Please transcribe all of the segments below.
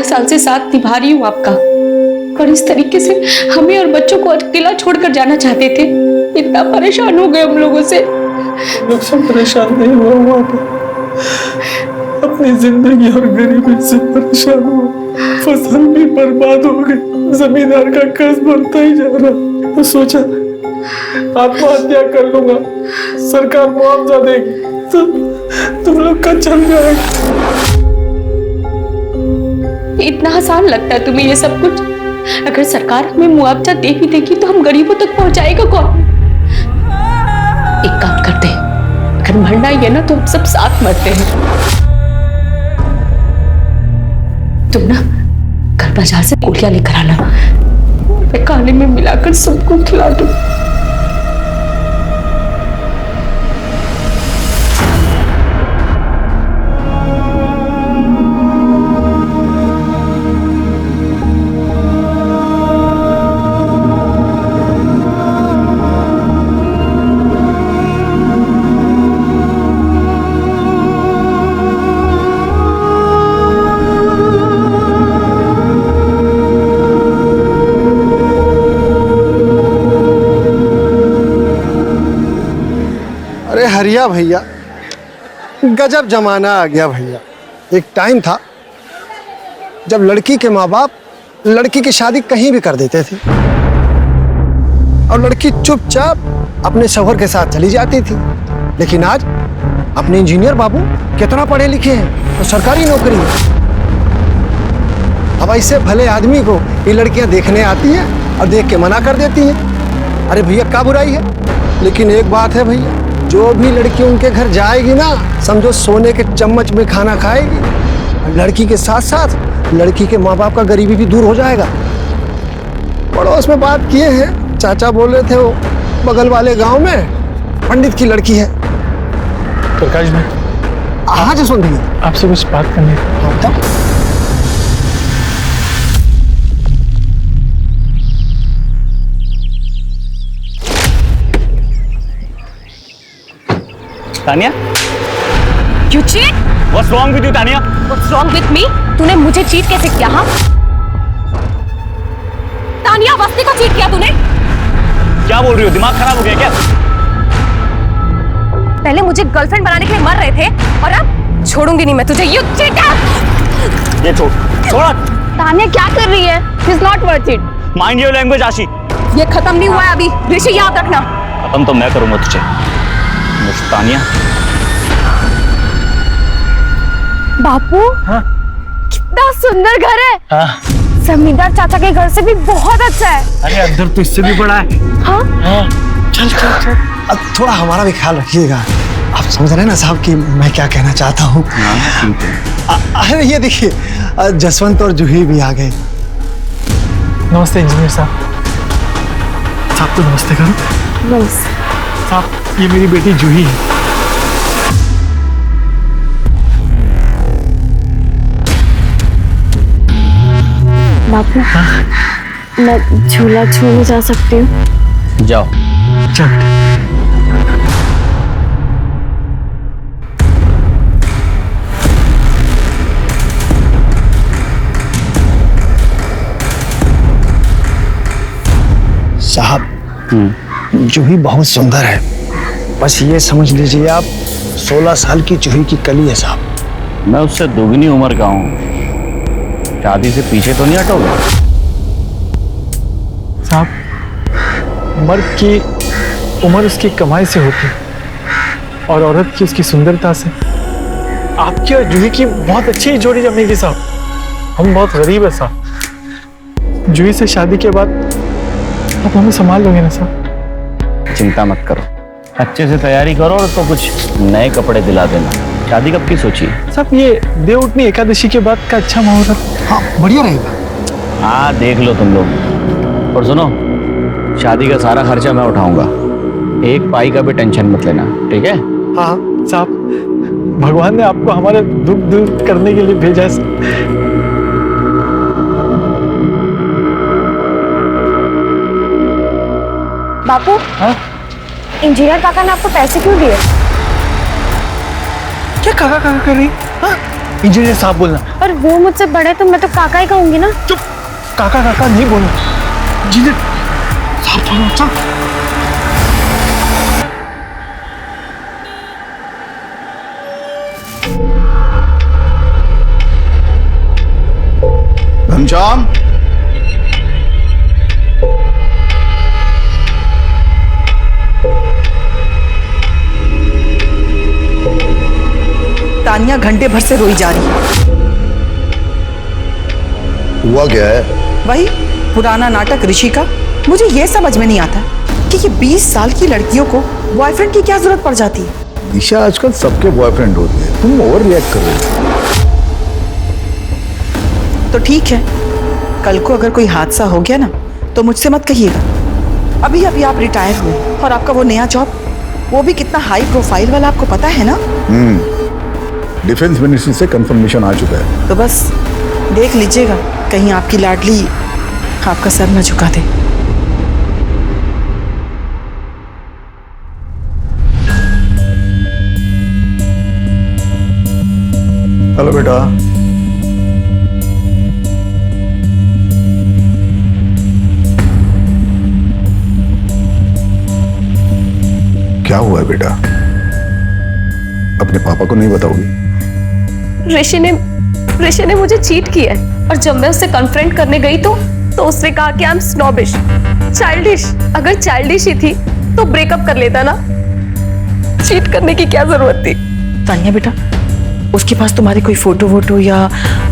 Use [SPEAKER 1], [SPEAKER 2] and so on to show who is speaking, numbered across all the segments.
[SPEAKER 1] साल से साथ निभा रही हूँ आपका, और इस तरीके से हमें और बच्चों को अकेला छोड़कर जाना चाहते थे। इतना परेशान हो गए हम लोगों से।
[SPEAKER 2] सब परेशान नहीं हुआ अपनी जिंदगी और गरीबी से परेशान हुआ। फसल भी बर्बाद हो गई, जमींदार का कर्ज बढ़ता ही जा रहा। तो सोचा आत्महत्या कर लूंगा, सरकार मुआवजा देगी तो तुम लोग का चल जाएगा।
[SPEAKER 1] इतना आसान लगता है तुम्हें ये सब कुछ? अगर सरकार हमें मुआवजा दे भी देगी तो हम गरीबों तक पहुंचाएगा कौन? एक काम करते हैं, अगर मरना ही है ना तो हम सब साथ मरते हैं। तुम ना कल बाजार से गोलियां लेकर आना, मैं खाने में मिलाकर सबको खिला दूं।
[SPEAKER 3] हरिया भैया, गजब जमाना आ गया भैया। एक टाइम था जब लड़की के माँ बाप लड़की की शादी कहीं भी कर देते थे और लड़की चुपचाप अपने शौहर के साथ चली जाती थी। लेकिन आज अपने इंजीनियर बाबू कितना पढ़े लिखे हैं तो सरकारी नौकरी है। अब ऐसे भले आदमी को ये लड़कियां देखने आती हैं और देख के मना कर देती हैं। अरे भैया क्या बुराई है? लेकिन एक बात है भैया, जो भी लड़की उनके घर जाएगी ना, समझो सोने के चम्मच में खाना खाएगी। और लड़की के साथ साथ लड़की के माँ बाप का गरीबी भी दूर हो जाएगा। पड़ोस में बात किए हैं, चाचा बोल रहे थे वो बगल वाले गांव में पंडित की लड़की है।
[SPEAKER 2] प्रकाश भाई,
[SPEAKER 3] हाँ जसवंत भैया,
[SPEAKER 2] आपसे कुछ बात करनी है।
[SPEAKER 4] Tania,
[SPEAKER 5] You cheat?
[SPEAKER 4] What's wrong with you, Tania?
[SPEAKER 5] What's wrong with me? तूने मुझे चीट कैसे किया? हाँ? तानिया, वस्ती को चीट किया तूने?
[SPEAKER 4] क्या बोल रही हो? दिमाग खराब हो गया क्या?
[SPEAKER 5] पहले मुझे गर्लफ्रेंड बनाने के लिए मर रहे थे और अब छोड़ूंगी नहीं मैं तुझे। You cheater!
[SPEAKER 4] ये छोड़, छोड़।
[SPEAKER 5] तानिया क्या कर रही है? He's not worth it.
[SPEAKER 4] Mind your language, आशी।
[SPEAKER 5] ये खत्म नहीं हुआ है अभी, ऋषि याद रखना।
[SPEAKER 4] खत्म तो मैं करूंगा तुझे। तानिया,
[SPEAKER 5] बापू,
[SPEAKER 2] हाँ?
[SPEAKER 5] कितना सुंदर घर है।
[SPEAKER 2] हाँ?
[SPEAKER 5] जमींदार चाचा के घर से भी बहुत अच्छा है।
[SPEAKER 2] अरे अंदर तो इससे भी बड़ा है।
[SPEAKER 5] हाँ?
[SPEAKER 2] हाँ? चल चल चल।
[SPEAKER 3] अब थोड़ा हमारा भी ख्याल रखिएगा। आप समझ रहे हैं ना साहब कि मैं क्या कहना चाहता हूँ। अरे ये देखिए, जसवंत और जूही भी आ गए।
[SPEAKER 2] नमस्ते इंजीनियर साहब। साहब तो नमस्ते करो।
[SPEAKER 5] नमस्ते
[SPEAKER 2] साहब, ये मेरी बेटी जूही है।
[SPEAKER 5] बापू, मैं झूला छूने जा सकती हूँ?
[SPEAKER 4] जाओ।
[SPEAKER 2] चल।
[SPEAKER 3] साहब, जूही बहुत सुंदर है। बस ये समझ लीजिए आप 16 साल की जूही की कली है साहब।
[SPEAKER 4] मैं उससे दोगुनी उम्र का हूँ, शादी से पीछे तो नहीं हटोगे?
[SPEAKER 2] साहब, मर्द की उम्र उसकी कमाई से होती है और औरत की उसकी सुंदरता से। आपकी और जूही की बहुत अच्छी जोड़ी जमेगी साहब। हम बहुत गरीब है साहब। जूही से शादी के बाद आप हमें संभाल लोगे ना साहब?
[SPEAKER 4] चिंता मत करो, अच्छे से तैयारी करो और तो कुछ नए कपड़े दिला देना। शादी कब की सोची?
[SPEAKER 2] साहब, ये देवउठनी एकादशी के बाद का अच्छा मुहूर्त।
[SPEAKER 3] हाँ, बढ़िया रहेगा।
[SPEAKER 4] हाँ, देख लो तुम लोग। और सुनो, शादी का सारा खर्चा मैं उठाऊंगा, एक पाई का भी टेंशन मत लेना, ठीक है?
[SPEAKER 3] हाँ
[SPEAKER 2] साहब, भगवान ने आपको हमारे दुख दूर करने के लिए भेजा है।
[SPEAKER 5] बापू,
[SPEAKER 2] हाँ?
[SPEAKER 5] इंजीनियर काका ने आपको पैसे क्यों दिए?
[SPEAKER 2] क्या काका काका कर रही? हाँ? इंजीनियर साहब बोलना।
[SPEAKER 5] और वो मुझसे बड़े तो मैं तो काका ही कहूंगी ना।
[SPEAKER 2] चुप, काका काका नहीं बोलना। इंजीनियर साहब बोलो। चल।
[SPEAKER 6] घनश्याम,
[SPEAKER 7] तानिया घंटे भर से रोई जा रही है।
[SPEAKER 6] हुआ क्या है?
[SPEAKER 7] वही पुराना नाटक ऋषि का। मुझे ये समझ में नहीं आता कि ये 20 साल की लड़कियों को बॉयफ्रेंड की क्या जरूरत पड़ जाती है।
[SPEAKER 6] ईशा, आजकल सबके बॉयफ्रेंड होते हैं, तुम ओवर रिएक्ट कर रहे हो।
[SPEAKER 7] तो ठीक है, कल को अगर कोई हादसा हो गया ना तो मुझसे मत कहिएगा। अभी अभी आप रिटायर हुए और आपका वो नया जॉब, वो भी कितना हाई प्रोफाइल वाला, आपको पता है ना।
[SPEAKER 6] डिफेंस मिनिस्ट्री से कंफर्मेशन आ चुका है।
[SPEAKER 7] तो बस देख लीजिएगा, कहीं आपकी लाडली आपका सर न झुका दे।
[SPEAKER 6] हेलो बेटा। क्या हुआ है बेटा? अपने पापा को नहीं बताओगी?
[SPEAKER 5] ऋषि ने मुझे चीट किया है और जब मैं उससे कन्फ्रंट करने गई तो उसने कहा कि आई एम स्नॉबिश, चाइल्डिश। अगर चाइल्डिश ही थी तो ब्रेकअप कर लेता ना, चीट करने की क्या जरूरत थी?
[SPEAKER 7] तानिया बेटा, उसके पास तुम्हारी कोई फोटो वोटो या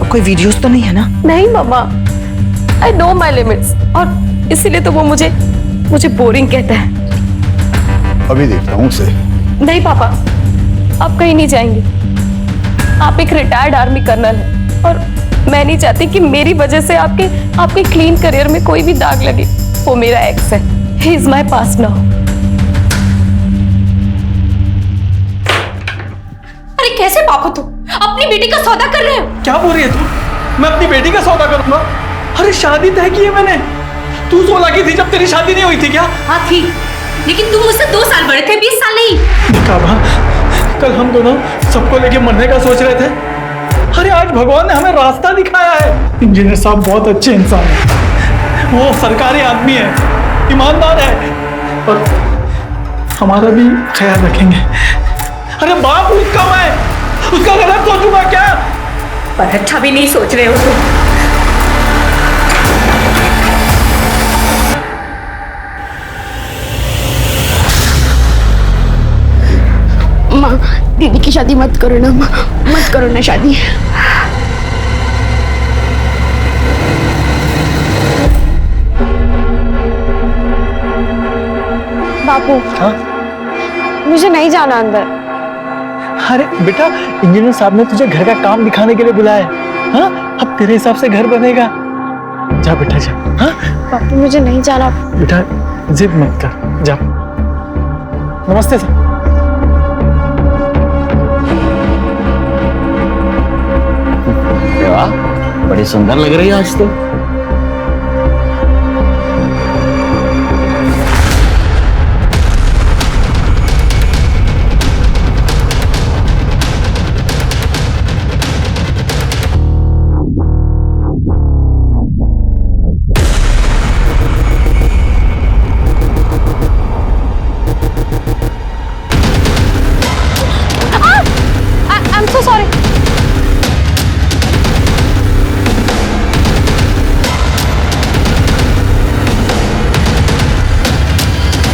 [SPEAKER 7] कोई वीडियोस तो नहीं है ना?
[SPEAKER 5] नहीं मामा, आई नो माई लिमिट्स, और इसीलिए तो वो मुझे बोरिंग कहता है।
[SPEAKER 6] अभी देखता हूँ उसे।
[SPEAKER 5] नहीं पापा, आप कहीं नहीं जाएंगे। आप एक रिटायर्ड आर्मी कर्नल हैं और मैं नहीं चाहती कि मेरी वजह से आपके क्लीन करियर में कोई भी दाग लगे। वो मेरा एक्स है, he is my past now. अरे कैसे पापा तुम अपनी बेटी का सौदा कर रहे हो?
[SPEAKER 2] क्या बोल रही है तू? मैं अपनी बेटी का सौदा करूंगा? अरे शादी तय की है मैंने। तू 16 की थी जब तेरी शादी नहीं हुई थी क्या?
[SPEAKER 1] हाँ थी, लेकिन तुम मुझसे 2 साल बड़े थे, 20 साल नहीं।
[SPEAKER 2] देखा बा, कल हम दोनों सबको लेके मरने का सोच रहे थे। अरे आज भगवान ने हमें रास्ता दिखाया है। इंजीनियर साहब बहुत अच्छे इंसान हैं। वो सरकारी आदमी है, ईमानदार है और हमारा भी ख्याल रखेंगे। अरे बाप उसका, मैं उसका गलत सोचूंगा क्या?
[SPEAKER 1] पर अच्छा भी नहीं सोच रहे हो तुम।
[SPEAKER 8] माँ, दीदी की शादी मत करो ना माँ, मत करो ना शादी।
[SPEAKER 5] बापू,
[SPEAKER 2] हाँ?
[SPEAKER 5] मुझे नहीं जाना अंदर।
[SPEAKER 2] अरे बेटा, इंजीनियर साहब ने तुझे घर का काम दिखाने के लिए बुलाया है। हाँ? अब तेरे हिसाब से घर बनेगा। जा बेटा जा। हाँ?
[SPEAKER 5] बापू मुझे नहीं जाना।
[SPEAKER 2] बेटा जिद मत कर, जा। नमस्ते सर।
[SPEAKER 4] वाह, बड़ी सुंदर लग रही है आज तो।
[SPEAKER 5] I am so sorry.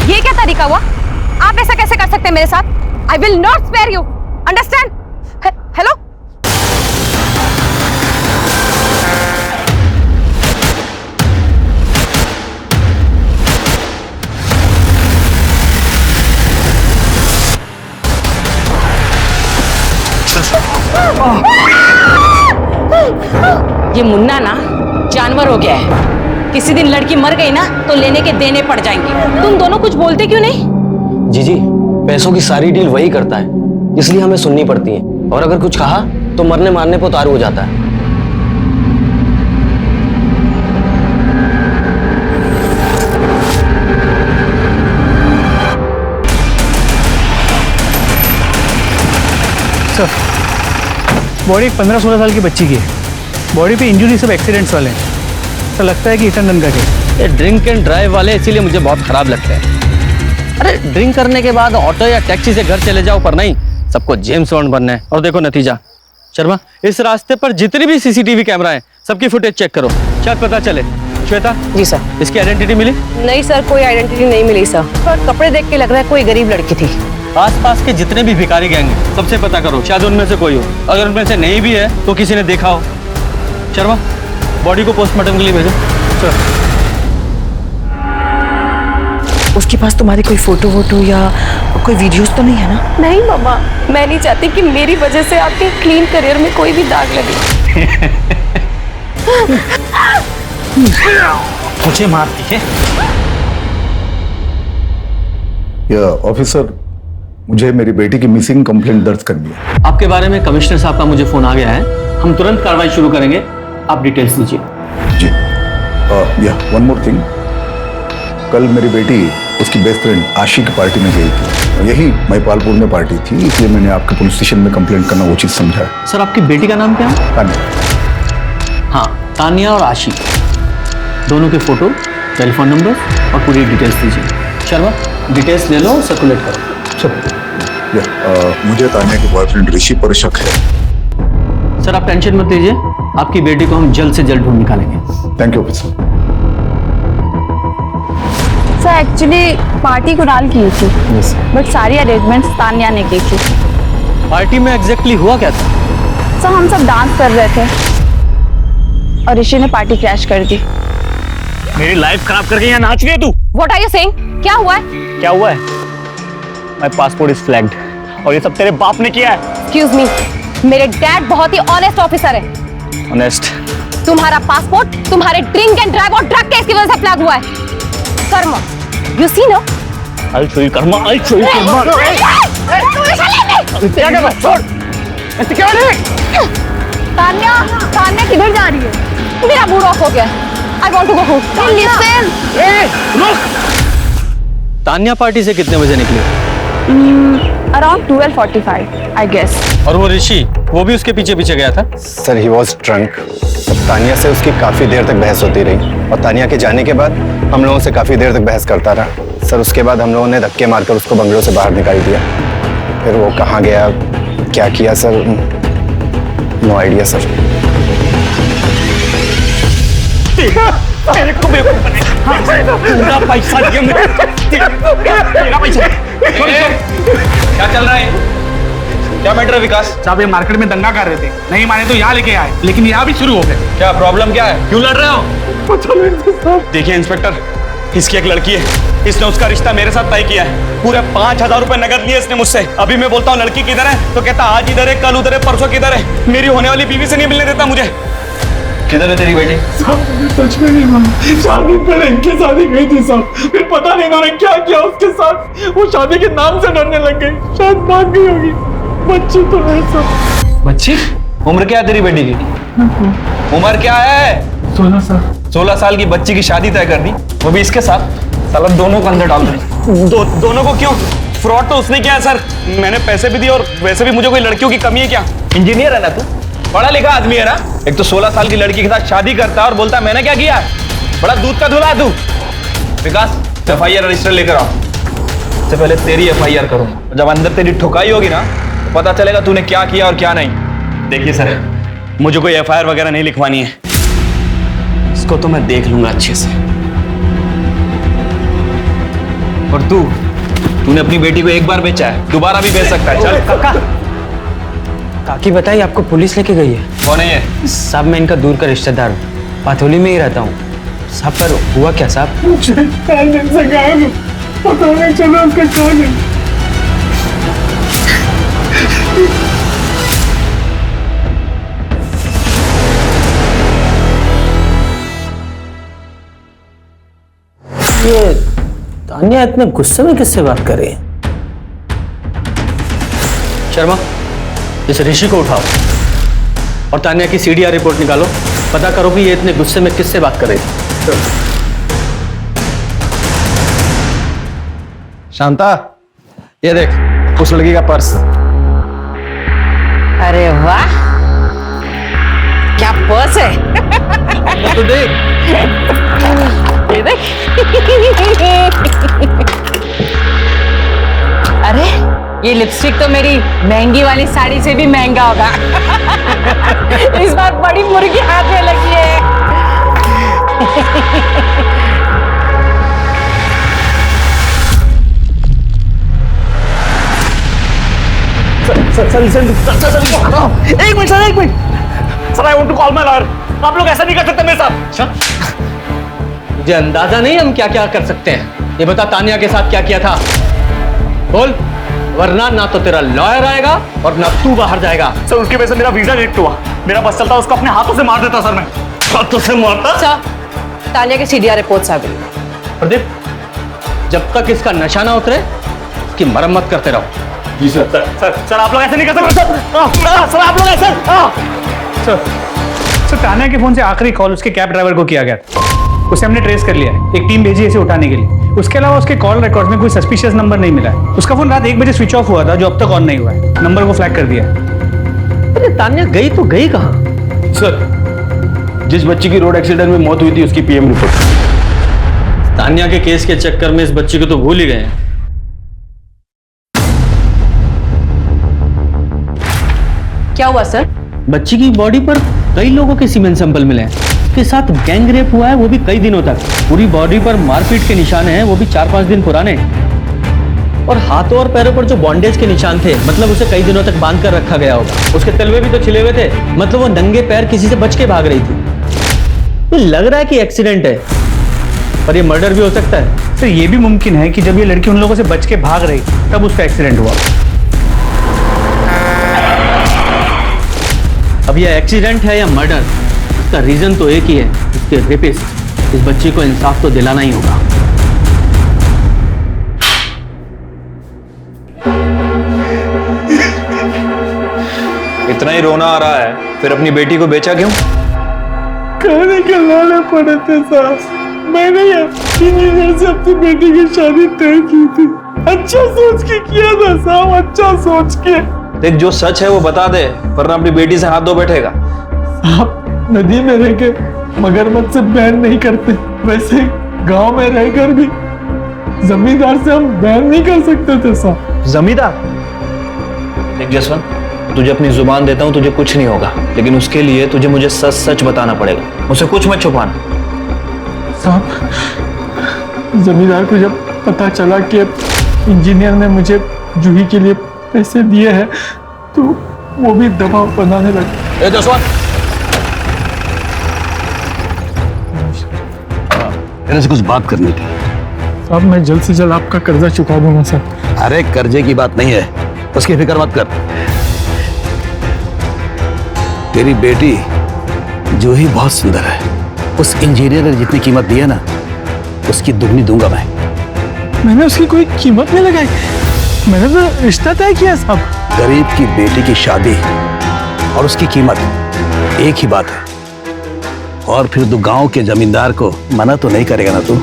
[SPEAKER 5] ये क्या तरीका हुआ? आप ऐसा कैसे कर सकते हैं मेरे साथ? I will not spare you, understand? Hello,
[SPEAKER 1] ये मुन्ना ना जानवर हो गया है। किसी दिन लड़की मर गई ना तो लेने के देने पड़ जाएंगे। तुम दोनों कुछ बोलते क्यों नहीं?
[SPEAKER 9] जी पैसों की सारी डील वही करता है, इसलिए हमें सुननी पड़ती है। और अगर कुछ कहा तो मरने मारने पर उतारू हो जाता है।
[SPEAKER 2] सर, बॉडी 15-16 साल की बच्ची की है। बॉडी पे इंजरी सब एक्सीडेंट्स वाले हैं। तो लगता है कि हिट एंड रन का केस।
[SPEAKER 4] ये ड्रिंक एंड ड्राइव वाले इसीलिए मुझे बहुत खराब लगते हैं। अरे ड्रिंक करने के बाद ऑटो या टैक्सी से घर चले जाओ, पर नहीं, सबको जेम्स बॉन्ड बनना है। और देखो नतीजा। शर्मा, इस रास्ते पर जितने भी सीसीटीवी कैमरा हैं, सबकी फुटेज चेक करो, शायद पता चले। श्वेता।
[SPEAKER 5] जी सर।
[SPEAKER 4] इसकी आइडेंटिटी मिली?
[SPEAKER 5] नहीं सर, कोई आइडेंटिटी नहीं मिली सर, पर कपड़े देख के लग रहा है कोई गरीब लड़की थी।
[SPEAKER 4] आसपास के जितने भी भिखारी गैंग हैं, सबसे पता करो, शायद उनमें से कोई हो। अगर उनमें से नहीं भी है तो किसी ने देखा हो। शर्मा, बॉडी को पोस्टमार्टम के लिए भेजो।
[SPEAKER 2] सर,
[SPEAKER 7] उसके पास तुम्हारी कोई फोटो वोटो या कोई वीडियोस तो नहीं है ना?
[SPEAKER 5] नहीं मामा, मैं नहीं चाहती कि मेरी वजह से आपके क्लीन करियर में कोई भी दाग लगे।
[SPEAKER 2] मुझे मारती है।
[SPEAKER 6] ऑफिसर, मुझे मेरी बेटी की मिसिंग कंप्लेंट दर्ज करनी है।
[SPEAKER 4] आपके बारे में कमिश्नर साहब का मुझे फोन आ गया है। हम तुरंत कार्रवाई शुरू करेंगे। आप डिटेल्स दीजिए।
[SPEAKER 6] जी। वन मोर थिंग, कल मेरी बेटी उसकी बेस्ट फ्रेंड आशी की पार्टी में गई थी। यही महिपालपुर में पार्टी थी, इसलिए मैंने आपके पुलिस स्टेशन में कंप्लेंट करना उचित समझा है।
[SPEAKER 4] सर, आपकी बेटी का नाम क्या है?
[SPEAKER 6] तान्या।
[SPEAKER 4] हाँ, तान्या और आशी, दोनों के फोटो, टेलीफोन नंबर और पूरी डिटेल्स दीजिए। शर्मा, डिटेल्स ले लो, सर्कुलेट करो।
[SPEAKER 6] सर, मुझे तान्या के बॉयफ्रेंड ऋषि पर शक है।
[SPEAKER 4] सर, आप टेंशन मत लीजिए, आपकी बेटी को हम जल्द से जल्द ढूंढ निकालेंगे।
[SPEAKER 6] Thank you officer.
[SPEAKER 8] Sir actually party Kunal की थी, बट सारी अरेंजमेंट्स तान्या ने की थी।
[SPEAKER 4] पार्टी में एग्जैक्टली हुआ क्या था?
[SPEAKER 8] सर हम सब डांस कर रहे थे और ऋषि ने पार्टी क्रैश कर दी।
[SPEAKER 2] मेरी लाइफ खराब करके यहाँ नाच रही है तू?
[SPEAKER 5] What are you saying? क्या हुआ है?
[SPEAKER 2] क्या हुआ है? माय पासपोर्ट इज फ्लैग्ड और ये सब तेरे बाप ने किया है।
[SPEAKER 5] Excuse me, मेरे डैड बहुत ही ऑनेस्ट ऑफिसर है।
[SPEAKER 2] ऑनेस्ट?
[SPEAKER 5] तुम्हारा पासपोर्ट तुम्हारे ड्रिंक एंड ड्राइव और ड्रग केस की वजह से फ्लैग हुआ है। कर्मा, you see ना?
[SPEAKER 2] I'll show you karma, I'll show you karma। क्या कर रहा है? छोड़! ऐसे क्या है?
[SPEAKER 8] तान्या, तान्या किधर जा रही है?
[SPEAKER 5] मेरा मूड ऑफ हो गया। I want to go home.
[SPEAKER 8] Listen!
[SPEAKER 4] Tanya party से कितने बजे निकली?
[SPEAKER 8] Around 12:45, I guess.
[SPEAKER 4] और वो ऋषि, वो भी उसके पीछे पीछे गया था?
[SPEAKER 10] Sir, he was drunk. Tania से उसकी काफ़ी देर तक बहस होती रही और तानिया के जाने के बाद हम लोगों से काफ़ी देर तक बहस करता रहा। सर, उसके बाद हम लोगों ने धक्के मारकर उसको बंगलों से बाहर निकाल दिया। फिर वो कहाँ गया, क्या किया सर, नो आइडिया सर।
[SPEAKER 2] मेरे को बेवकूफ बने। पूरा पैसा दिया मेरा पैसा।
[SPEAKER 4] क्या चल रहा है? क्या मैटर है विकास?
[SPEAKER 2] साहब, ये मार्केट में दंगा कर रहे थे, नहीं माने तो यहाँ लेके आए, लेकिन यहाँ भी शुरू हो गए।
[SPEAKER 4] क्या प्रॉब्लम क्या है? क्यों लड़ रहे हो?
[SPEAKER 11] देखिए इंस्पेक्टर, इसकी एक लड़की है, इसने उसका रिश्ता मेरे साथ तय किया है। पूरे 5,000 रुपए नगद लिए इसने मुझसे। अभी मैं बोलता हूँ लड़की किधर है, तो कहता आज इधर है, कल उधर है, परसों किधर है। मेरी होने वाली बीवी से नहीं मिलने देता मुझे।
[SPEAKER 4] किधर है तेरी बेटी?
[SPEAKER 2] सच में नहीं मालूम। शादी पहले इनके शादी गई थी साहब, फिर पता नहीं इन्होंने क्या किया उसके साथ। वो शादी के नाम से डरने लग गई, शायद भाग गई होगी। बच्ची तो है सब।
[SPEAKER 4] बच्ची? उम्र क्या है तेरी बेटी की? उम्र क्या है?
[SPEAKER 2] 16 साल।
[SPEAKER 11] 16 साल की बच्ची की शादी तय कर दी, वो भी इसके साथ। साला दोनों को अंदर डाल दे। दोनों को क्यों? फ्रॉड तो उसने किया है सर। मैंने पैसे भी दिए और वैसे भी मुझे कोई लड़कियों की कमी है क्या? इंजीनियर है ना तू, पढ़ा लिखा आदमी है ना। एक तो 16 साल की लड़की के साथ शादी करता है और बोलता है मैंने क्या किया। बड़ा दूध का धुला तू। विकास, FIR रजिस्टर लेकर आओ। सबसे पहले तेरी FIR करूंगा, जब अंदर तेरी ठुकाई होगी ना तो पता चलेगा तूने क्या किया और क्या नहीं। देखिए सर, मुझे कोई FIR वगैरह नहीं लिखवानी है, इसको तो मैं देख लूंगा अच्छे से। और तूने अपनी बेटी को एक बार बेचा है, दोबारा भी बेच सकता है। चल
[SPEAKER 9] काका, काकी बताइए, आपको पुलिस लेके गई है?
[SPEAKER 11] कौन है ये?
[SPEAKER 9] साहब, मैं इनका दूर का रिश्तेदार हूँ, पाथोली में ही रहता हूँ। साहब, पर हुआ क्या साहब?
[SPEAKER 2] मुझे 4 दिन से गायब है, पता नहीं चला उसका क्या है।
[SPEAKER 9] ये तान्या इतने गुस्से में किससे बात कर रही है?
[SPEAKER 4] शर्मा, इस ऋषि को उठाओ और तान्या की CDR रिपोर्ट निकालो। पता करो कि ये इतने गुस्से में किससे बात कर रही थी।
[SPEAKER 10] शांता, ये देख उस लड़की का पर्स।
[SPEAKER 7] अरे वाह, क्या पर्स है।
[SPEAKER 4] तो देख,
[SPEAKER 7] ये देख। अरे ये लिपस्टिक तो मेरी महंगी वाली साड़ी से भी महंगा होगा। इस बार बड़ी मुर्गी हाथ में लगी है।
[SPEAKER 11] एक minute sir, I want to call my lawyer. आप लोग ऐसा नहीं कर सकते मेरे साथ।
[SPEAKER 4] मुझे अंदाजा नहीं हम क्या क्या कर सकते हैं। ये बता तानिया के साथ क्या किया था, बोल, वरना ना तो तेरा लॉयर आएगा और ना तू बाहर जाएगा।
[SPEAKER 11] सर उसकी वजह से मेरा वीजा रिजेक्ट हुआ। मेरा बस चलता उसको अपने हाथों से मार देता सर, मैं हाथों से मारता।
[SPEAKER 7] तानिया के सीडीआर रिपोर्ट्स आ गई।
[SPEAKER 4] प्रदीप, जब तक इसका नशा ना उतरे इसकी मरम्मत करते रहो।
[SPEAKER 11] जी सर। सर आप लोग ऐसे नहीं कर सकते सर, आप लोग ऐसे। सर तानिया के फोन से आखिरी कॉल उसके कैब ड्राइवर को किया गया, उसे हमने ट्रेस कर लिया है। एक टीम भेजी है इसे उठाने के लिए। उसके अलावा उसके कॉल रिकॉर्ड में कोई सस्पिशियस नंबर नहीं मिला है। उसका फोन रात 1 बजे स्विच ऑफ हुआ था, जो अब तक ऑन नहीं हुआ है। नंबर को फ्लैग कर दिया है।
[SPEAKER 4] अरे तानिया गई तो गई कहाँ?
[SPEAKER 11] सर जिस बच्ची की रोड एक्सीडेंट में मौत हुई थी उसकी पीएम रिपोर्ट।
[SPEAKER 4] तानिया के केस के चक्कर में इस बच्ची को तो भूल ही गए हैं।
[SPEAKER 7] क्या हुआ सर?
[SPEAKER 4] बच्ची की बॉडी पर कई लोगों के सीमेन सैंपल मिले हैं। उसके साथ गैंग रेप हुआ है, वो भी कई दिनों तक। पूरी बॉडी पर मारपीट के निशान हैं, वो भी 4-5 दिन पुराने। और हाथों और पैरों पर जो बॉन्डेज के निशान थे, मतलब उसे कई दिनों तक बांध कर रखा गया होगा। उसके तलवे भी तो छिले हुए थे, मतलब वो नंगे पैर किसी से बच के भाग रही थी। ये लग रहा है कि एक्सीडेंट है, पर ये मर्डर भी हो सकता है।
[SPEAKER 11] सर ये भी मुमकिन है कि जब ये लड़की उन लोगों से बच के भाग रही तब उसका एक्सीडेंट हुआ।
[SPEAKER 4] अब ये एक्सीडेंट है या मर्डर, इसका रीजन तो एक ही है, इसके रेपिस्ट। इस बच्ची को इंसाफ तो दिलाना ही होगा।
[SPEAKER 11] इतना ही रोना आ रहा है, फिर अपनी बेटी को बेचा क्यों?
[SPEAKER 2] खाने के लाने पड़े थे साहब। मैंने इंजीनियर से अपनी बेटी की शादी तय की थी। अच्छा सोच के किया था साहब, अच्छा सोच के।
[SPEAKER 11] देख जो सच है वो बता दे, वरना अपनी बेटी से हाथ धो बैठेगा।
[SPEAKER 2] साहब नदी में रह के मगरमच्छ से बैन नहीं करते, वैसे गांव में रहकर भी जमींदार से हम बैन नहीं कर सकते थे साहब।
[SPEAKER 11] जमींदार? देख जसवंत, तुझे अपनी जुबान देता हूँ, तुझे कुछ नहीं होगा, लेकिन उसके लिए तुझे मुझे सच सच बताना पड़ेगा। मुझसे कुछ मत छुपाना।
[SPEAKER 2] साहब जमींदार को जब पता चला कि इंजीनियर ने मुझे जूही के लिए पैसे दिए हैं, तो वो भी दबाव बनाने लगे।
[SPEAKER 11] ए जसवंत,
[SPEAKER 6] मेरे से कुछ बात करनी थी।
[SPEAKER 2] साहब मैं जल्द से जल्द आपका कर्जा चुका दूंगा सर।
[SPEAKER 6] अरे कर्जे की बात नहीं है, उसकी फिक्र मत कर। तेरी बेटी जूही बहुत सुंदर है। उस इंजीनियर ने जितनी कीमत दी है ना, उसकी दुगनी दूंगा मैं।
[SPEAKER 2] मैंने उसकी कोई कीमत नहीं लगाई, मैंने तो रिश्ता तय किया साहब।
[SPEAKER 6] गरीब की बेटी की शादी और उसकी कीमत एक ही बात है। और फिर तू गांव के जमींदार को मना तो नहीं करेगा ना तू?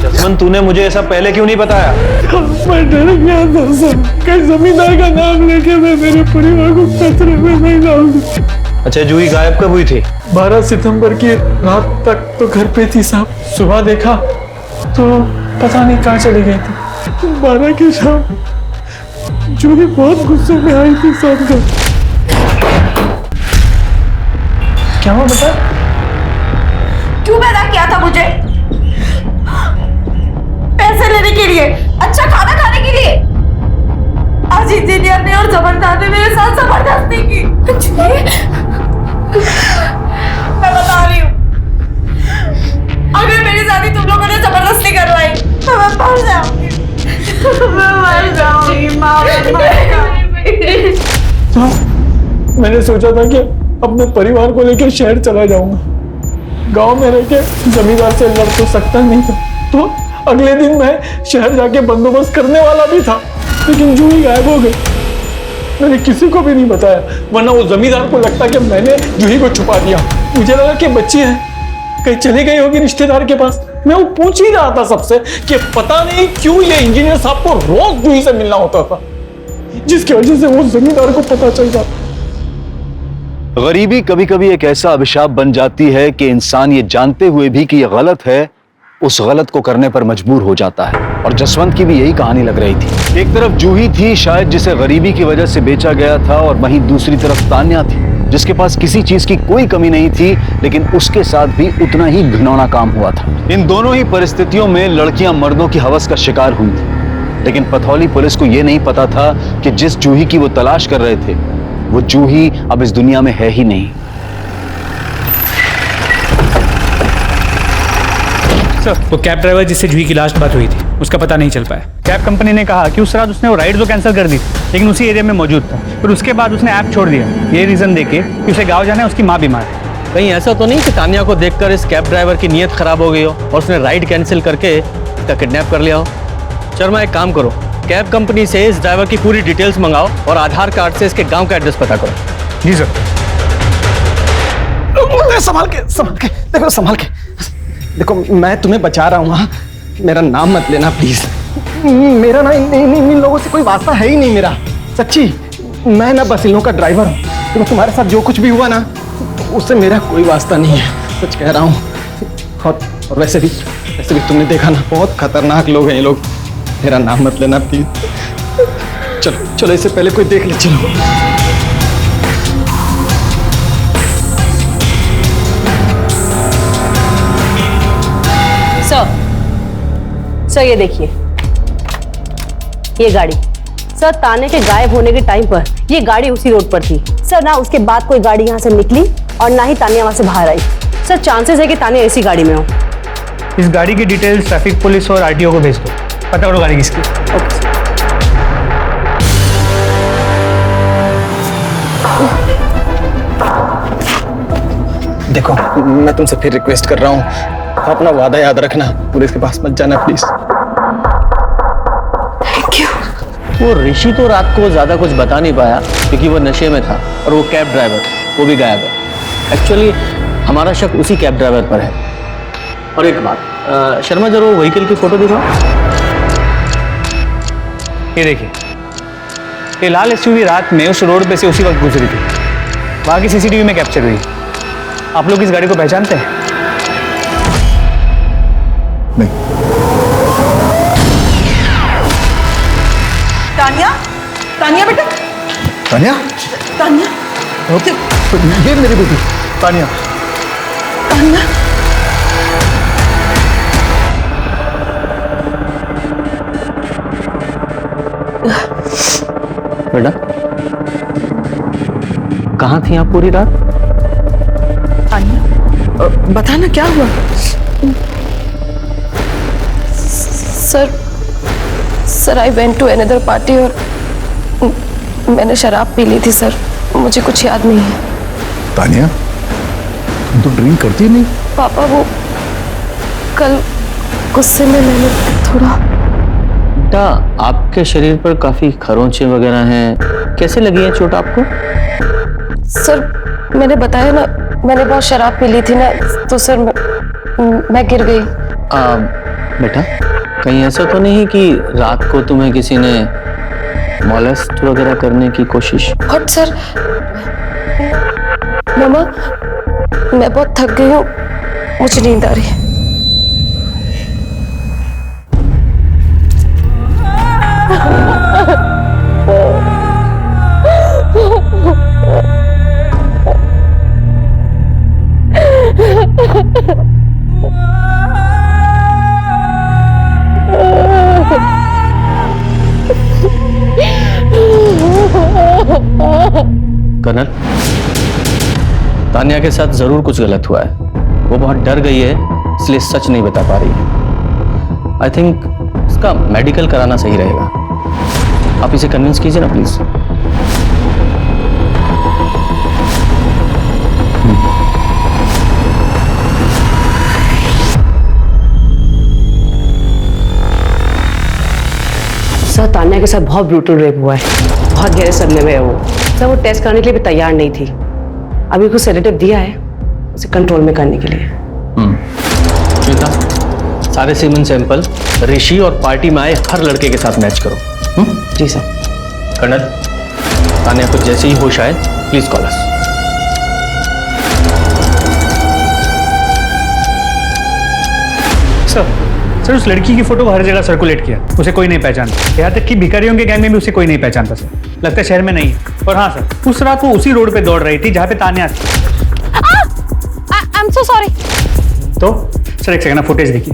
[SPEAKER 11] जसवंत तूने मुझे ऐसा पहले क्यों नहीं बताया?
[SPEAKER 2] मैं डर गया था सर, कहीं जमींदार का नाम लेके मैं मेरे परिवार को खतरे में नहीं डाल दूं।
[SPEAKER 11] अच्छा जूही गायब कब हुई थी?
[SPEAKER 2] 12 सितंबर की रात तक तो घर पे थी साहब। सुबह देखा तो पता नहीं कहाँ चली गई थी। 12 की शाम जूही बहुत गुस्से में आई थी साहब। क्या हुआ बता?
[SPEAKER 5] क्यों पैदा किया था मुझे? पैसे लेने के लिए, अच्छा खाना खाने के लिए। आज इंजीनियर ने और जबरदस्त ने मेरे साथ जबरदस्ती की। मैं बता रही हूँ, अगर मेरी शादी तुम लोगों ने जबरदस्ती करवाई तो मैं मर जाऊंगी। मैं मर जाऊंगी माँ,
[SPEAKER 2] मैंने सोचा था कि अपने परिवार को लेकर शहर चला जाऊंगा। गांव में रह के जमींदार से लड़ तो सकता नहीं था, तो अगले दिन मैं शहर जाके बंदोबस्त करने वाला भी था, लेकिन जूही गायब हो गई। मैंने किसी को भी नहीं बताया, वरना वो जमींदार को लगता कि मैंने जूही को छुपा दिया। मुझे लगा कि बच्ची है, कहीं चली गई होगी रिश्तेदार के पास। मैं वो पूछ ही रहा था सबसे कि पता नहीं क्यों ये इंजीनियर साहब को रोज जूही से मिलना होता था। जिसकी वजह से वो जमींदार को पता चल जाता।
[SPEAKER 6] गरीबी कभी कभी एक ऐसा अभिशाप बन जाती है कि इंसान ये जानते हुए भी कि ये गलत है, उस गलत को करने पर मजबूर हो जाता है। और जसवंत की भी यही कहानी लग रही थी। एक तरफ जूही थी शायद जिसे गरीबी की वजह से बेचा गया था, और वहीं दूसरी तरफ तान्या थी जिसके पास किसी चीज की कोई कमी नहीं थी, लेकिन उसके साथ भी उतना ही घिनौना काम हुआ था। इन दोनों ही परिस्थितियों में लड़कियां मर्दों की हवस का शिकार हुई थी, लेकिन पथौली पुलिस को यह नहीं पता था कि जिस जूही की वो तलाश कर रहे थे वो जूही अब इस दुनिया में है ही नहीं।
[SPEAKER 12] सर, वो कैब ड्राइवर जिससे जूही की लास्ट बात हुई थी उसका पता नहीं चल पाया। कैब कंपनी ने कहा कि उस रात उसने वो राइड तो कैंसिल कर दी, लेकिन उसी एरिया में मौजूद था। फिर उसके बाद उसने ऐप छोड़ दिया, ये रीजन देके कि उसे गाँव जाना है, उसकी माँ बीमार है।
[SPEAKER 4] कहीं ऐसा तो नहीं कि तान्या को देखकर इस कैब ड्राइवर की नीयत खराब हो गई हो और उसने राइड कैंसिल करके इसका किडनैप कर लिया हो? शर्मा, एक काम करो, कैब कंपनी से इस ड्राइवर की पूरी डिटेल्स मंगाओ और आधार कार्ड से इसके गांव का एड्रेस पता करो।
[SPEAKER 12] जी सर।
[SPEAKER 3] संभाल के देखो, संभाल के देखो, मैं तुम्हें बचा रहा हूँ। हाँ, मेरा नाम मत लेना प्लीज। मेरा ना इन लोगों से कोई वास्ता है ही नहीं मेरा, सच्ची। मैं ना बस इन लोगों का ड्राइवर हूँ, तो तुम्हारे साथ जो कुछ भी हुआ ना उससे मेरा कोई वास्ता नहीं है, सच कह रहा हूँ। और वैसे भी तुमने देखा ना, बहुत खतरनाक लोग हैं ये लोग। मेरा नाम मत लेना प्लीज। चलो चलो, इससे पहले कोई देख ले। चलो
[SPEAKER 1] सर, ये देखिए, ये गाड़ी सर, तान्या के गायब होने के टाइम पर ये गाड़ी उसी रोड पर थी सर। ना उसके बाद कोई गाड़ी यहाँ से निकली और ना ही तान्या वहां से बाहर आई सर। चांसेस है कि तान्या इसी गाड़ी में हो।
[SPEAKER 12] इस गाड़ी की डिटेल्स ट्रैफिक पुलिस और आरटीओ को भेज दो, पता करो गाड़ी किसकी।
[SPEAKER 3] देखो, मैं तुमसे फिर रिक्वेस्ट कर रहा हूँ, अपना वादा याद रखना, पुलिस के पास मत जाना प्लीज।
[SPEAKER 7] Thank you.
[SPEAKER 4] वो ऋषि तो रात को ज्यादा कुछ बता नहीं पाया क्योंकि वो नशे में था, और वो कैब ड्राइवर वो भी गायब है। एक्चुअली हमारा शक उसी कैब ड्राइवर पर है। और एक बात, शर्मा जरूर व्हीकल की फोटो दिखाओ।
[SPEAKER 12] ये देखिए, ये लाल एसयूवी रात में उस रोड पे से उसी वक्त गुजरी थी, वहां की सीसीटीवी में कैप्चर हुई। आप लोग इस गाड़ी को पहचानते हैं?
[SPEAKER 6] नहीं।
[SPEAKER 7] तान्या बेटा,
[SPEAKER 6] तान्या,
[SPEAKER 3] ये मेरी बेटी तान्या।
[SPEAKER 4] बेटा, कहाँ थी आप पूरी रात?
[SPEAKER 7] बता ना क्या हुआ।
[SPEAKER 5] Sir, I went to another party और मैंने शराब पी ली थी सर, मुझे कुछ याद नहीं है।
[SPEAKER 6] तान्या, तुम तो ड्रिंक करती नहीं?
[SPEAKER 5] पापा, वो कल गुस्से में मैंने थोड़ा।
[SPEAKER 4] बेटा, आपके शरीर पर काफी खरोंचे वगैरह हैं, कैसे लगी है चोट आपको?
[SPEAKER 5] सर, मैंने बताया ना, मैंने बहुत शराब पी ली थी ना, तो सर मैं गिर गई।
[SPEAKER 4] बेटा, कहीं ऐसा तो नहीं कि रात को तुम्हें किसी ने मॉलेस्ट वगैरह करने की कोशिश?
[SPEAKER 5] हट सर, मामा, मैं बहुत थक गई हूँ, मुझे नींद आ रही है।
[SPEAKER 4] कर्नल, तान्या के साथ जरूर कुछ गलत हुआ है। वो बहुत डर गई है, इसलिए सच नहीं बता पा रही है। आई थिंक इसका मेडिकल कराना सही रहेगा। आप इसे कन्विंस कीजिए ना प्लीज।
[SPEAKER 1] सर, तान्या के साथ बहुत ब्रूटल रेप हुआ है, बहुत गहरे सदमे में है वो सर। वो टेस्ट करने के लिए भी तैयार नहीं थी। अभी कुछ सेडेटिव दिया है उसे कंट्रोल में करने के लिए।
[SPEAKER 4] श्वेता, सारे सीमन सैंपल ऋषि और पार्टी में आए हर लड़के के साथ मैच करो।
[SPEAKER 1] जी सर।
[SPEAKER 4] कर्नल, तान्या को जैसे ही होश आए प्लीज कॉल अस।
[SPEAKER 12] सर उस लड़की की फोटो हर जगह सर्कुलेट किया, उसे कोई नहीं पहचानता। यहाँ तक कि भिखारियों के गैंग में भी उसे कोई नहीं पहचानता सर। लगता है शहर में नहीं है। और हाँ सर, उस रात वो उसी रोड पे दौड़ रही थी जहाँ पे तान्या थी।
[SPEAKER 8] I am so sorry.
[SPEAKER 12] तो सर एक सेकंड, फुटेज देखिए।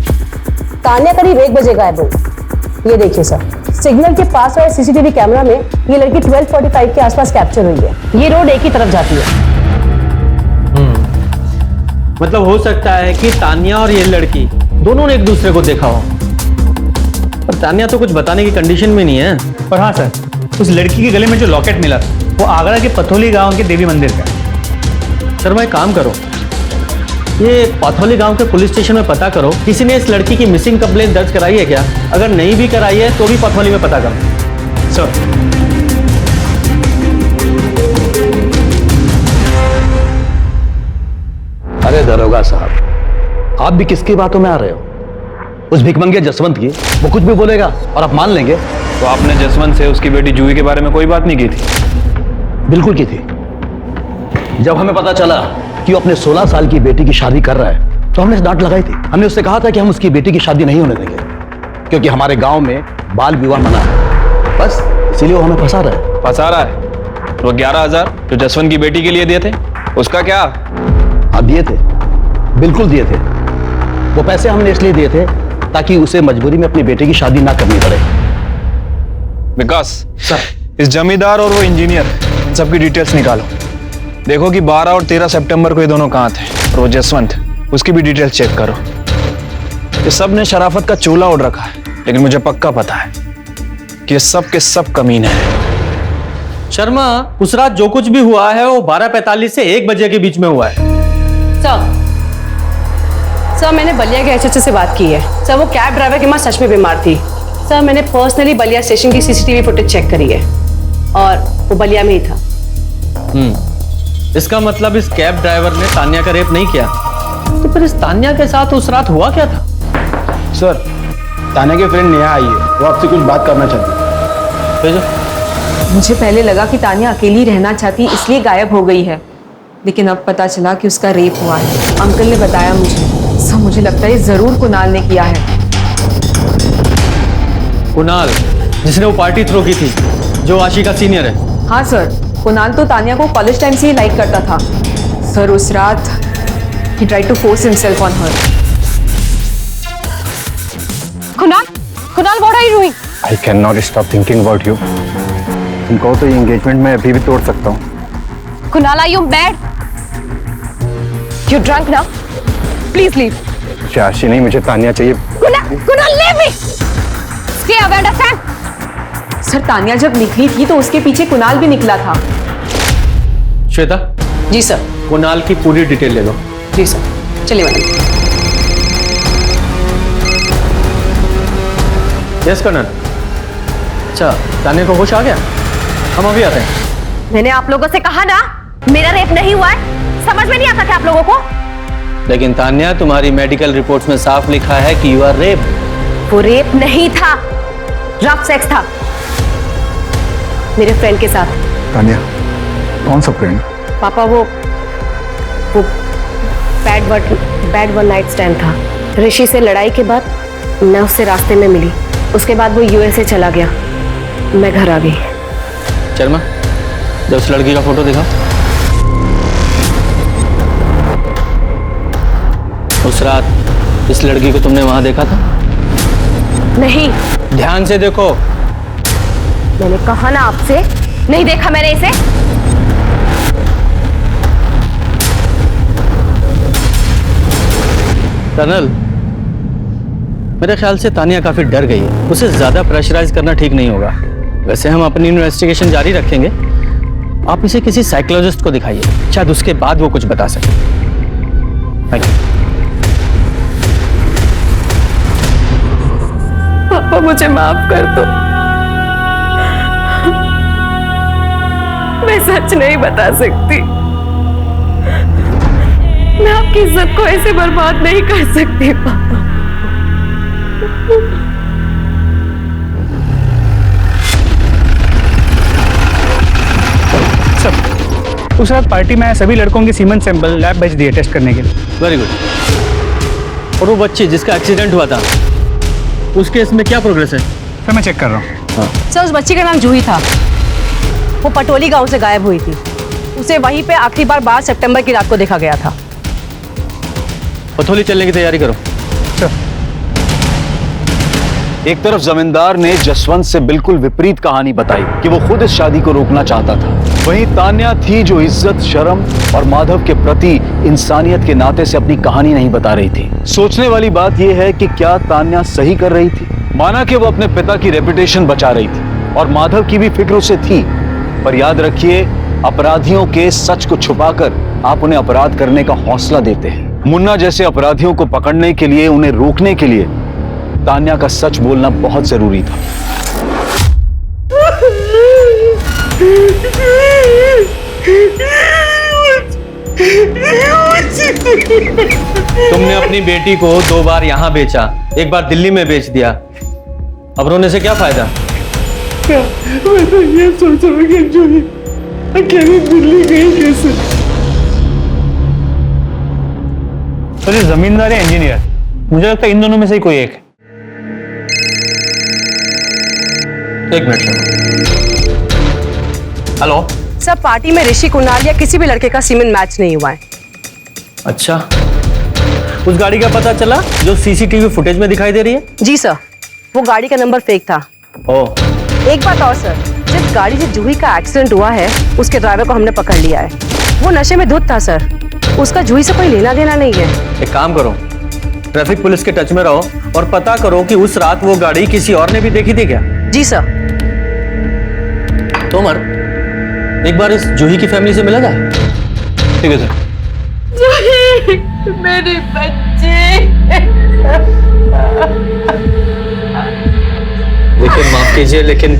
[SPEAKER 13] तान्या करीब 1 बजे गायब हुई। ये देखिए सर, सिग्नल के पास वाले सीसीटीवी कैमरा में ये लड़की 12:45 के आसपास कैप्चर हुई है। ये रोड एक ही तरफ जाती है।
[SPEAKER 4] मतलब हो सकता है कि तान्या और ये लड़की दोनों ने एक दूसरे को देखा हो, पर तान्या तो कुछ बताने की कंडीशन में नहीं है।
[SPEAKER 12] और हाँ सर, उस लड़की के गले में जो लॉकेट मिला वो आगरा के पथौली गांव के देवी मंदिर का है।
[SPEAKER 4] शर्मा एक काम करो, ये पाथौली गांव के पुलिस स्टेशन में पता करो किसी ने इस लड़की की मिसिंग कंप्लेंट दर्ज कराई है क्या। अगर नहीं भी कराई है तो भी पाथौली में पता करो।
[SPEAKER 12] सर
[SPEAKER 14] अरे दरोगा साहब, आप भी किसकी बातों में आ रहे हो? उस भिखमंगे जसवंत की, वो कुछ भी बोलेगा और आप मान लेंगे?
[SPEAKER 11] तो आपने जसवंत से उसकी बेटी जूही के बारे में कोई बात नहीं की थी?
[SPEAKER 14] बिल्कुल की थी। जब हमें पता चला कि वो अपने 16 साल की बेटी की शादी कर रहा है तो हमने डांट लगाई थी। हमने उससे कहा था कि हम उसकी बेटी की शादी नहीं होने देंगे, क्योंकि हमारे गांव में बाल विवाह मना है। बस इसीलिए वो हमें फंसा रहा है।
[SPEAKER 11] फंसा रहा है? वो 11,000 जो जसवंत की बेटी के लिए दिए थे, उसका क्या?
[SPEAKER 14] हाँ दिए थे, बिल्कुल दिए थे। वो पैसे हमने इसलिए दिए थे ताकि उसे मजबूरी में अपनी बेटी की शादी ना करनी पड़े।
[SPEAKER 11] विकास सर, इस जमींदार और वो इंजीनियर, इन सबकी डिटेल्स निकालो। देखो कि 12 और 13 सितंबर को ये दोनों कहाँ थे, और वो जसवंत, उसकी भी डिटेल्स चेक करो। ये सब ने शराफत का चोला ओढ़ रखा है, लेकिन मुझे पक्का पता है कि ये सब के सब कमीने हैं।
[SPEAKER 4] शर्मा, उस रात जो कुछ भी हुआ है वो 12:45 से 1 बजे के बीच में हुआ है।
[SPEAKER 13] सर मैंने बलिया के एचएचओ से बात की है। सर वो कैब ड्राइवर की माँ सच में बीमार थी। सर मैंने पर्सनली बलिया स्टेशन की सीसीटीवी फुटेज चेक करी है और वो बलिया में ही था।
[SPEAKER 4] इसका मतलब इस कैब ड्राइवर ने तान्या का रेप नहीं किया, तो फिर इस तान्या के साथ उस रात हुआ क्या था?
[SPEAKER 10] सर, तान्या के फ्रेंड नेहा आई है, वो आपसे कुछ बात करना चाहती है।
[SPEAKER 15] मुझे पहले लगा कि तान्या अकेली रहना चाहती इसलिए गायब हो गई है, लेकिन अब पता चला कि उसका रेप हुआ है। अंकल ने बताया मुझे। सर मुझे लगता है जरूर कुणाल ने किया है।
[SPEAKER 4] कुणाल, जिसने वो पार्टी थ्रो की थी, जो आशी का सीनियर है।
[SPEAKER 15] हाँ सर, कुणाल तो तान्या को कॉलेज टाइम से ही लाइक करता था। सर उस रात he tried to force himself on her.
[SPEAKER 8] Kunal what are you doing?
[SPEAKER 10] I cannot stop thinking about you. तुम कहो तो ये एंगेजमेंट मैं अभी भी तोड़ सकता हूँ।
[SPEAKER 8] Kunal, are you mad? You're drunk now. Please leave.
[SPEAKER 10] चाशी नहीं, मुझे तान्या चाहिए।
[SPEAKER 8] Kunal, leave me. Stay away, understand?
[SPEAKER 15] Sir Tanya जब निकली थी तो उसके पीछे कुणाल भी निकला था।
[SPEAKER 4] श्वेता।
[SPEAKER 13] जी सर।
[SPEAKER 4] कुणाल की पूरी डिटेल ले लो।
[SPEAKER 13] जी सर, चलिए मैडम।
[SPEAKER 4] Yes colonel. अच्छा, तान्या को होश आ गया? हम अभी आते हैं।
[SPEAKER 8] मैंने आप लोगों से कहा ना, मेरा रेप नहीं हुआ है। समझ में नहीं आता क्या आप लोगों को?
[SPEAKER 4] लेकिन तान्या, तुम्हारी मेडिकल रिपोर्ट्स में साफ लिखा है कि यू आर रेप।
[SPEAKER 8] वो रेप नहीं था, रफ सेक्स था मेरे फ्रेंड के साथ।
[SPEAKER 6] तान्या, कौन सा फ्रेंड?
[SPEAKER 8] पापा वो बैड वन नाइट स्टैंड था। ऋषि से लड़ाई के बाद मैं उससे रास्ते में मिली। उसके बाद वो यूएसए चला गया, मैं घर आ गई।
[SPEAKER 4] शर्मा, जब उस लड़की का फोटो दिखा। उस रात इस लड़की को तुमने वहां देखा था?
[SPEAKER 8] नहीं।
[SPEAKER 4] ध्यान से देखो।
[SPEAKER 8] मैंने कहा ना आपसे, नहीं देखा मैंने इसे।
[SPEAKER 4] कर्नल, मेरे ख्याल से तान्या काफी डर गई है। उसे ज्यादा प्रेशराइज करना ठीक नहीं होगा। वैसे हम अपनी इन्वेस्टिगेशन जारी रखेंगे। आप इसे किसी साइकोलॉजिस्ट को दिखाइए, शायद उसके बाद वो कुछ बता सके। Thank you.
[SPEAKER 5] पापा मुझे माफ कर दो। मैं सच नहीं बता सकती। मैं आपकी इज्जत को ऐसे बर्बाद नहीं कर सकती पापा।
[SPEAKER 12] उस रात पार्टी में आए सभी लड़कों के सीमन सैंपल लैब भेज दिए टेस्ट करने के लिए।
[SPEAKER 4] Very good. और वो बच्ची जिसका एक्सीडेंट हुआ था, उस केस में क्या प्रोग्रेस है?
[SPEAKER 12] सर मैं चेक कर रहा हूँ।
[SPEAKER 13] सर उस बच्ची का नाम जूही था। वो पटोली गांव से गायब हुई थी। उसे वहीं पे आखिरी बार 12 सितंबर की रात को देखा गया था।
[SPEAKER 4] पथोली चलने की तैयारी करो।
[SPEAKER 14] एक तरफ जमींदार ने जसवंत से बिल्कुल विपरीत कहानी बताई कि वो खुद इस शादी को रोकना चाहता था। वहीं तान्या थी जो इज्जत, शर्म और माधव के प्रति इंसानियत के नाते से अपनी कहानी नहीं बता रही थी। सोचने वाली बात यह है कि क्या तान्या सही कर रही थी? माना कि वो अपने पिता की रेपुटेशन बचा रही थी और माधव की भी फिक्र उसे थी, पर याद रखिए अपराधियों के सच को छुपाकर आप उन्हें अपराध करने का हौसला देते हैं। मुन्ना जैसे अपराधियों को पकड़ने के लिए, उन्हें रोकने के लिए तान्या का सच बोलना बहुत जरूरी था।
[SPEAKER 4] तुमने अपनी बेटी को 2 बार यहाँ बेचा, एक बार दिल्ली में बेच दिया। अब रोने से क्या फायदा?
[SPEAKER 2] मैं तो ये सोच रहा कि जूही अकेली दिल्ली गई कैसे?
[SPEAKER 12] तो ये जमींदार है इंजीनियर, मुझे लगता है इन दोनों में से ही कोई एक है।
[SPEAKER 4] एक मिनट। हेलो
[SPEAKER 13] सर, पार्टी में ऋषि, कुणाल या किसी भी लड़के का सीमन मैच नहीं हुआ है।
[SPEAKER 4] अच्छा, उस गाड़ी का पता चला जो सीसीटीवी फुटेज में दिखाई दे रही है?
[SPEAKER 13] जी सर, वो गाड़ी का नंबर फेक था।
[SPEAKER 4] ओह।
[SPEAKER 13] एक बात और सर, जिस गाड़ी से जूही का एक्सीडेंट हुआ है उसके ड्राइवर को हमने पकड़ लिया है। वो नशे में धुत था सर, उसका जूही से कोई लेना देना नहीं है।
[SPEAKER 4] एक काम करो, ट्रैफिक पुलिस के टच में रहो और पता करो कि उस रात वो गाड़ी किसी और ने भी देखी थी क्या?
[SPEAKER 13] जी सर।
[SPEAKER 4] तोमर, एक बार इस जूही की फैमिली से मिला जाए। ठीक है सर।
[SPEAKER 5] जूही, मेरी बच्ची।
[SPEAKER 4] देखिए माफ कीजिए, लेकिन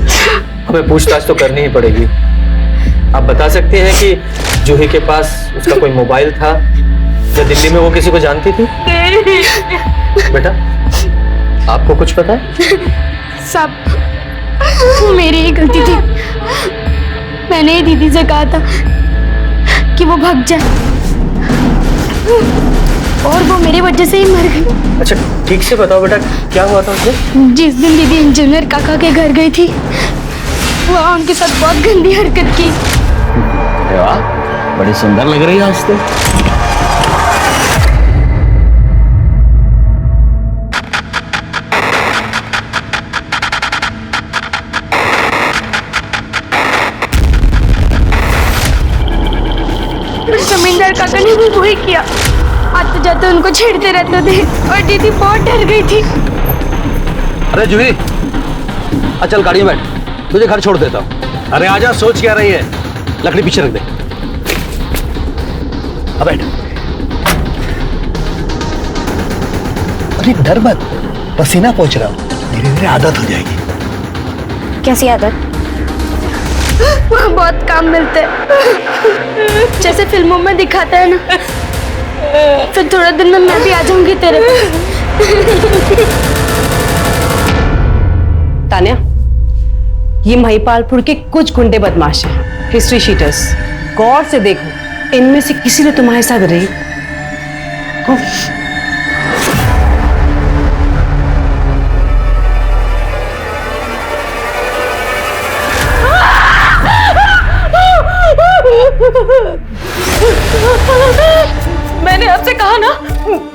[SPEAKER 4] हमें पूछताछ तो करनी ही पड़ेगी। आप बता सकते हैं कि जूही के पास उसका कोई मोबाइल था या दिल्ली में वो किसी को जानती थी? बेटा, आपको कुछ पता है?
[SPEAKER 16] सब वो मेरी ही गलती थी। मैंने ही दीदी से कहा था कि वो भाग जाए और वो मेरी वजह से ही मर गई।
[SPEAKER 4] अच्छा ठीक से बताओ बेटा, क्या हुआ था उसे?
[SPEAKER 16] जिस दिन दीदी इंजीनियर काका के घर गई थी, वहाँ उनके साथ बहुत गंदी हरकत की।
[SPEAKER 4] अरे वाह, बड़ी सुंदर लग रही है आज तो।
[SPEAKER 16] जमींदार काका ने भी वही किया, आते जाते उनको छेड़ते रहते थे और दीदी बहुत डर गई थी।
[SPEAKER 14] अरे जूही, चल गाड़ी में बैठ, तुझे घर छोड़ देता हूँ। अरे आजा, सोच क्या रही है? लकड़ी पीछे रख दे। अब बैठ।
[SPEAKER 3] अरे डर मत, पसीना पहुंच रहा हूँ, धीरे धीरे आदत हो जाएगी।
[SPEAKER 16] कैसी आदत? वहाँ बहुत काम मिलते हैं, जैसे फिल्मों में दिखाता है ना। फिर थोड़े दिन में मैं भी आ जाऊंगी तेरे पास।
[SPEAKER 13] तान्या, ये महिपालपुर के कुछ गुंडे बदमाश हैं, हिस्ट्री शीटर्स। गौर से देखो, इनमें से किसी ने तुम्हारे साथ रेप
[SPEAKER 5] मैंने आपसे कहा ना,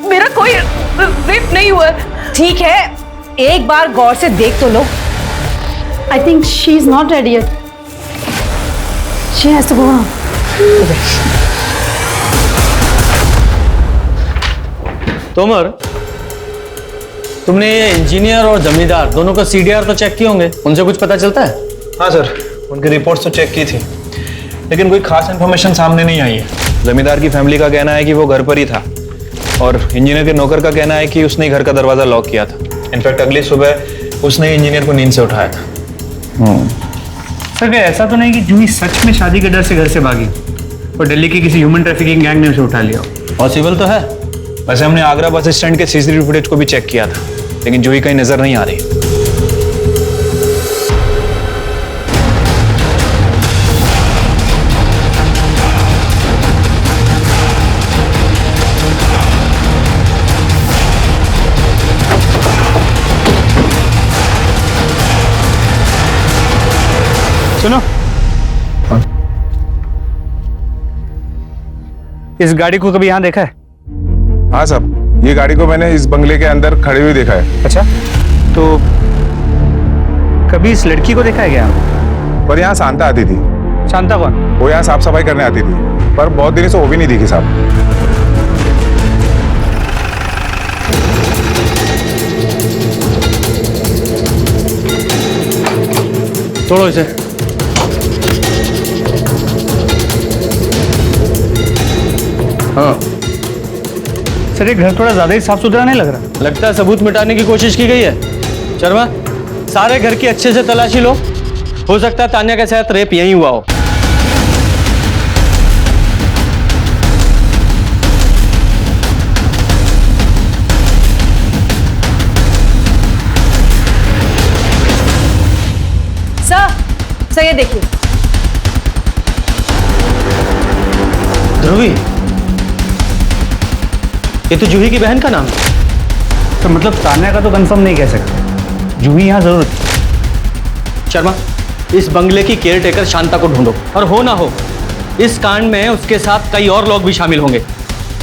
[SPEAKER 5] मेरा कोई रेप नहीं हुआ।
[SPEAKER 13] ठीक है, एक बार गौर से देख तो लो।
[SPEAKER 16] I think she is not ready yet. She has to go on.
[SPEAKER 4] Tomar, तुमने ये इंजीनियर और जमींदार दोनों का सीडीआर तो चेक किए होंगे, उनसे कुछ पता चलता है?
[SPEAKER 11] हाँ सर, उनकी रिपोर्ट्स तो चेक की थी, लेकिन कोई खास इन्फॉर्मेशन सामने नहीं आई है। जमींदार की फैमिली का कहना है कि वो घर पर ही था और इंजीनियर के नौकर का कहना है कि उसने ही घर का दरवाजा लॉक किया था। इनफैक्ट अगली सुबह उसने इंजीनियर को नींद से उठाया था।
[SPEAKER 12] सर क्या ऐसा तो नहीं कि जूही सच में शादी के डर से घर से भागी और दिल्ली की किसी ह्यूमन ट्रैफिकिंग गैंग ने उसे उठा लिया?
[SPEAKER 4] पॉसिबल तो है।
[SPEAKER 11] वैसे हमने आगरा बस स्टैंड के सीसीटीवी फुटेज को भी चेक किया था, लेकिन जूही कहीं नजर नहीं आ रही।
[SPEAKER 12] सुनो, इस गाड़ी को कभी यहाँ देखा है?
[SPEAKER 17] हाँ साहब, ये गाड़ी को मैंने इस बंगले के अंदर खड़ी हुई देखा है।
[SPEAKER 12] अच्छा, तो कभी इस लड़की को देखा है क्या?
[SPEAKER 17] पर यहाँ शांता आती थी।
[SPEAKER 12] शांता कौन?
[SPEAKER 17] वो यहाँ साफ सफाई करने आती थी, पर बहुत दिन से वो भी नहीं दिखी साहब।
[SPEAKER 4] छोड़ो इसे। हाँ
[SPEAKER 12] सर, ये घर थोड़ा ज्यादा ही साफ सुथरा नहीं लग रहा?
[SPEAKER 4] लगता है सबूत मिटाने की कोशिश की गई है। शर्मा, सारे घर की अच्छे से तलाशी लो। हो सकता है तान्या के साथ रेप यहीं हुआ हो।
[SPEAKER 13] सर ये देखिए।
[SPEAKER 4] ध्रुवी, ये तो जूही की बहन का नाम है।
[SPEAKER 12] तो मतलब तान्या का तो कंफर्म नहीं कह सकते, जूही यहाँ जरूर थी।
[SPEAKER 4] शर्मा, इस बंगले की केयर टेकर शांता को ढूंढो, और हो ना हो इस कांड में उसके साथ कई और लोग भी शामिल होंगे।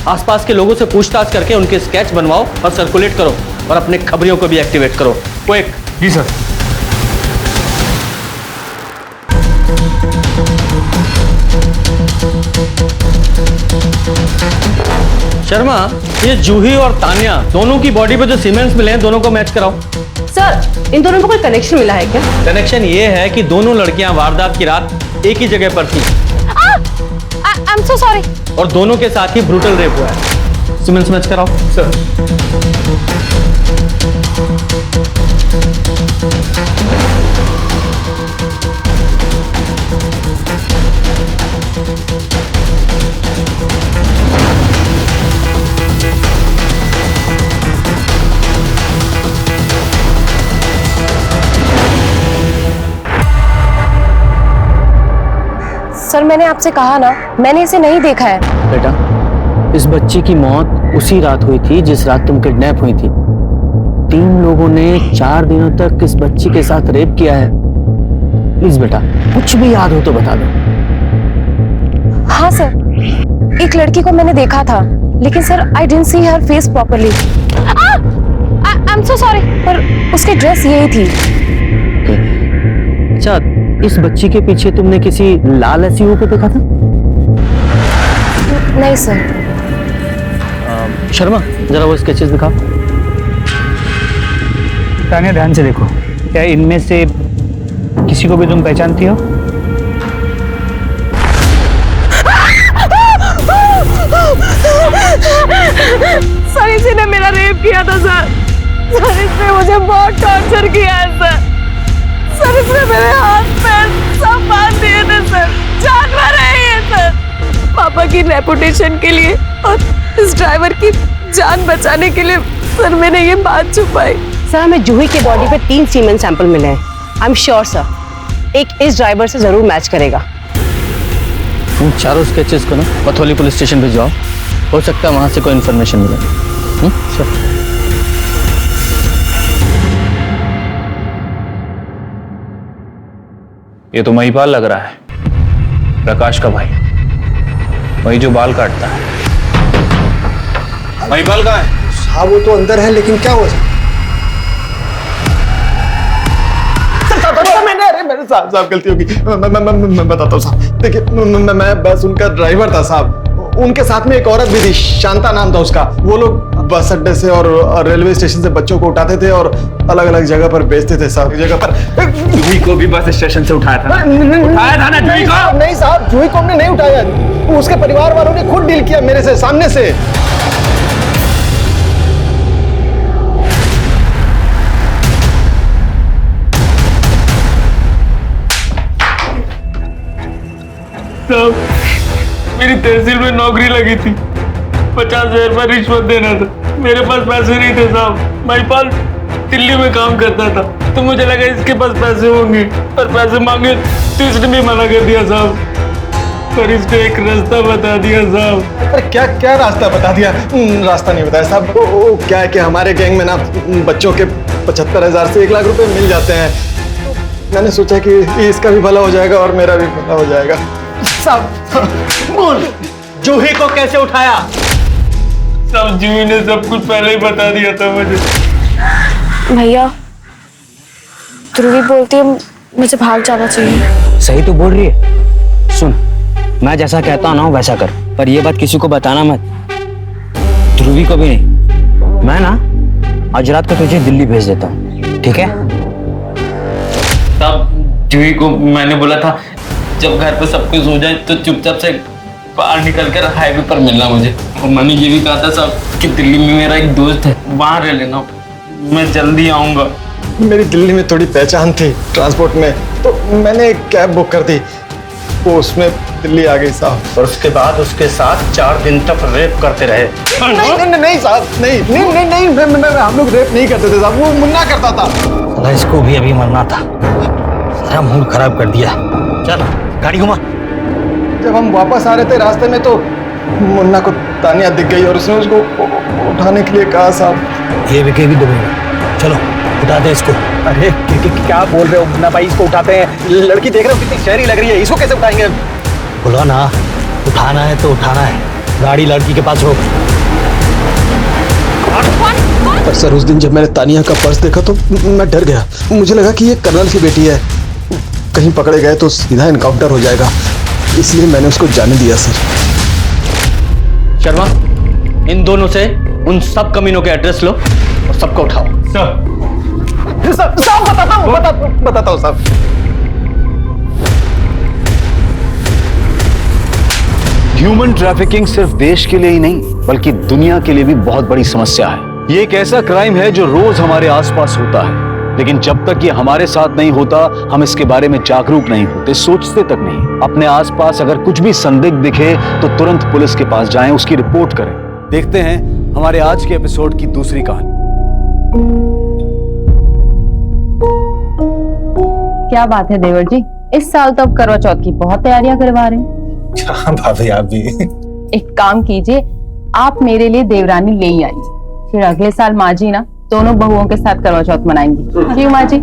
[SPEAKER 4] आसपास के लोगों से पूछताछ करके उनके स्केच बनवाओ और सर्कुलेट करो, और अपने खबरियों को भी एक्टिवेट करो। क्विक।
[SPEAKER 12] जी सर।
[SPEAKER 4] शर्मा, ये जूही और तान्या दोनों की बॉडी पे जो सीमेंट्स मिले हैं, दोनों को मैच कराओ।
[SPEAKER 13] सर, इन दोनों को कोई कनेक्शन मिला है क्या?
[SPEAKER 4] कनेक्शन ये है कि दोनों लड़कियां वारदात की रात एक ही जगह पर थी।
[SPEAKER 16] I am so sorry.
[SPEAKER 4] और दोनों के साथ ही ब्रूटल रेप हुआ है। सीमेंट्स मैच कराओ।
[SPEAKER 12] सर।
[SPEAKER 8] सर, मैंने आपसे कहा ना, मैंने इसे नहीं देखा है।
[SPEAKER 9] बेटा, इस बच्ची की मौत उसी रात हुई थी जिस रात तुम किडनैप हुई थी। 3 लोगों ने 4 दिनों तक इस बच्ची के साथ रेप किया है। प्लीज बेटा, कुछ भी याद हो तो बता दो।
[SPEAKER 8] हाँ सर, एक लड़की को मैंने देखा था, लेकिन sir I didn't see her face properly. I am so sorry, पर उसकी ड्रेस यही थी।
[SPEAKER 9] अच्छा, इस बच्ची के पीछे तुमने किसी लाल एसयूवी को देखा था?
[SPEAKER 8] नहीं सर।
[SPEAKER 9] शर्मा, जरा वो स्केचेस दिखाओ।
[SPEAKER 12] तान्या, ध्यान से देखो, क्या इनमें से किसी को भी तुम पहचानती हो?
[SPEAKER 5] सर, इसी ने मेरा रेप किया था सर। सर, इसने मुझे बहुत टॉर्चर किया है सर। सर, इसने मेरे हाथ पैर सब बांध दिए थे सर। जानवर है ये सर। पापा की रेपुटेशन के लिए और इस ड्राइवर की जान बचाने के लिए सर मैंने ये बात छुपाई।
[SPEAKER 13] सर, हमें जूही के बॉडी पे 3 सीमेंट सैंपल मिले हैं। आई एम श्योर सर, एक इस ड्राइवर से जरूर मैच करेगा।
[SPEAKER 4] तुम चारों स्केचेस को ना पथौली पुलिस स्टेशन भिजवाओ। हो सकता है वहां से कोई इन्फॉर्मेशन मिले। सर।
[SPEAKER 11] ये तो महिपाल लग रहा है, प्रकाश का भाई, वही जो बाल काटता है। महिपाल कहाँ है?
[SPEAKER 3] साहब, वो तो अंदर है, लेकिन क्या हो जाए?
[SPEAKER 10] मेरे साहब गलती होगी। मैं बताता हूँ साहब। देखिए, मैं बस उनका ड्राइवर था साहब। उनके साथ में एक औरत भी थी, शांता नाम था उसका। वो लोग बस अड्डे से और रेलवे स्टेशन से बच्चों को उठाते थे और अलग अलग जगह पर बेचते थे साहब। जगह पर
[SPEAKER 11] जूही को भी बस स्टेशन से उठाया था। उठाया था ना जूही को?
[SPEAKER 3] नहीं साहब, जूही को हमने नहीं उठाया। उसके परिवार वालों ने खुद डील किया मेरे से, सामने से।
[SPEAKER 11] मेरी तहसील में नौकरी लगी थी, 50,000 रुपये रिश्वत देना था। मेरे पास पैसे नहीं थे साहब। महिपाल दिल्ली में काम करता था, तो मुझे लगा इसके पास पैसे होंगे, और पैसे मांगे तो इसने भी मना कर दिया साहब। पर इसको एक रास्ता बता दिया साहब।
[SPEAKER 10] पर क्या क्या रास्ता बता दिया? रास्ता नहीं बताया साहब। वो क्या है कि हमारे गैंग में ना बच्चों के 75,000 से 1 लाख रुपए मिल जाते हैं।
[SPEAKER 3] मैंने सोचा कि इसका भी भला हो जाएगा और मेरा भी भला हो जाएगा।
[SPEAKER 9] सब बोल, जूही को कैसे उठाया?
[SPEAKER 11] सब जूही ने सब कुछ पहले ही बता दिया था मुझे।
[SPEAKER 8] भैया, ध्रुवी बोलती है मुझे भाग जाना चाहिए।
[SPEAKER 9] सही तो बोल रही है। सुन, मैं जैसा कहता हूँ ना वैसा कर, पर ये बात किसी को बताना मत, ध्रुवी को भी नहीं। मैं ना आज रात को तुझे दिल्ली भेज देता हूँ, ठीक है?
[SPEAKER 11] तब जूही को मैंने बोला था जब घर पे सब कुछ हो जाए तो चुपचाप से बाहर निकल कर हाईवे पर मिलना मुझे। और मैंने ये भी कहा था साहब कि दिल्ली में मेरा एक दोस्त है, वहाँ रह लेना, मैं जल्दी आऊँगा।
[SPEAKER 3] मेरी दिल्ली में थोड़ी पहचान थी ट्रांसपोर्ट में, तो मैंने एक कैब बुक कर दी, वो उसमें दिल्ली आ गई साहब।
[SPEAKER 14] और उसके बाद उसके साथ 4 दिन तक रेप करते रहे।
[SPEAKER 3] नहीं साहब, नहीं, हम लोग रेप नहीं करते थे साहब, वो मुन्ना करता था।
[SPEAKER 14] साला इसको भी अभी मरना था, सारा मूड खराब कर दिया। चल गाड़ी घुमा।
[SPEAKER 3] जब हम वापस आ रहे थे रास्ते में तो मुन्ना को तानिया दिख गई और उसने उसको उठाने के लिए कहा साहब।
[SPEAKER 14] ये बिकेगी दुबई में, चलो उठा दे इसको।
[SPEAKER 2] अरे क्या बोल रहे हो मुन्ना भाई, इसको उठाते हैं। लड़की देख रहे हो कितनी शहरी लग रही है, इसको कैसे उठाएंगे?
[SPEAKER 14] बोला ना, उठाना है तो उठाना है। गाड़ी लड़की के पास रोक।
[SPEAKER 3] पर सर, उस दिन जब मैंने तानिया का पर्स देखा तो मैं डर गया। मुझे लगा कि ये कर्नल की बेटी है, कहीं पकड़े गए तो सीधा इनकाउंटर हो जाएगा, इसलिए मैंने उसको जाने दिया सर।
[SPEAKER 4] शर्मा, इन दोनों से उन सब कमीनों के एड्रेस लो और सबको उठाओ।
[SPEAKER 3] साहब बताता हूँ साहब।
[SPEAKER 14] ह्यूमन ट्रैफिकिंग सिर्फ देश के लिए ही नहीं बल्कि दुनिया के लिए भी बहुत बड़ी समस्या है। ये एक ऐसा क्राइम है जो रोज हमारे आसपास होता है, लेकिन जब तक ये हमारे साथ नहीं होता हम इसके बारे में जागरूक नहीं होते, सोचते तक नहीं। अपने आसपास अगर कुछ भी संदिग्ध दिखे तो तुरंत पुलिस के पास जाएं, उसकी रिपोर्ट करें। देखते हैं हमारे आज के एपिसोड की दूसरी कहानी।
[SPEAKER 15] क्या बात है देवर जी, इस साल तो अब करवा चौथ की बहुत तैयारियां करवा रहे हैं।
[SPEAKER 6] भाभी आप भी
[SPEAKER 15] एक काम कीजिए, आप मेरे लिए देवरानी ले ही आइए, फिर अगले साल माँ जी ना दोनों बहुओं के साथ करवा चौथ मनाएंगी। जी माँ जी।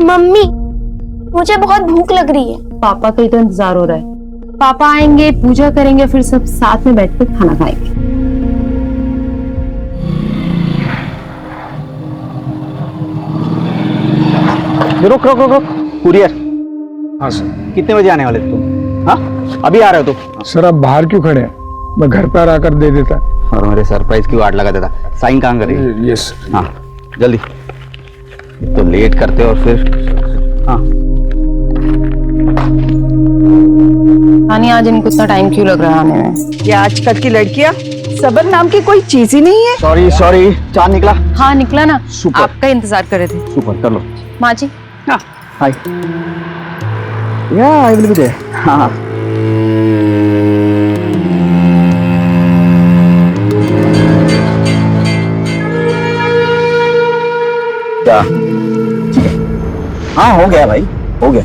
[SPEAKER 16] मम्मी, मुझे बहुत भूख लग रही है।
[SPEAKER 15] पापा का ही तो इंतजार हो रहा है। पापा आएंगे, पूजा करेंगे, फिर सब साथ में बैठ कर खाना खाएंगे।
[SPEAKER 14] रुक रुक रुक रुक, कुरियर। हाँ सर। कितने बजे आने वाले तुम? हाँ अभी आ रहे हो तुम?
[SPEAKER 2] सर आप बाहर क्यों खड़े हैं? मैं घर पर आकर दे देता।
[SPEAKER 14] और मेरे सरप्राइज की वाट लगा देता। साइन कहाँ करें?
[SPEAKER 2] यस।
[SPEAKER 14] हाँ जल्दी, तो लेट करते और फिर। हाँ
[SPEAKER 15] तानिया, आज इनको इतना टाइम क्यों लग रहा है आने में?
[SPEAKER 7] ये आजकल की लड़कियां सबर नाम की कोई चीज ही नहीं है।
[SPEAKER 14] सॉरी चांद निकला।
[SPEAKER 15] हाँ निकला ना,
[SPEAKER 14] सुपर।
[SPEAKER 15] आपका इंतजार कर रहे थे।
[SPEAKER 14] सुपर, कर लो।
[SPEAKER 15] माँ जी।
[SPEAKER 7] हाँ
[SPEAKER 14] हाय। या आई विल बी देयर। हाँ क्या? हाँ हो गया भाई, हो गया।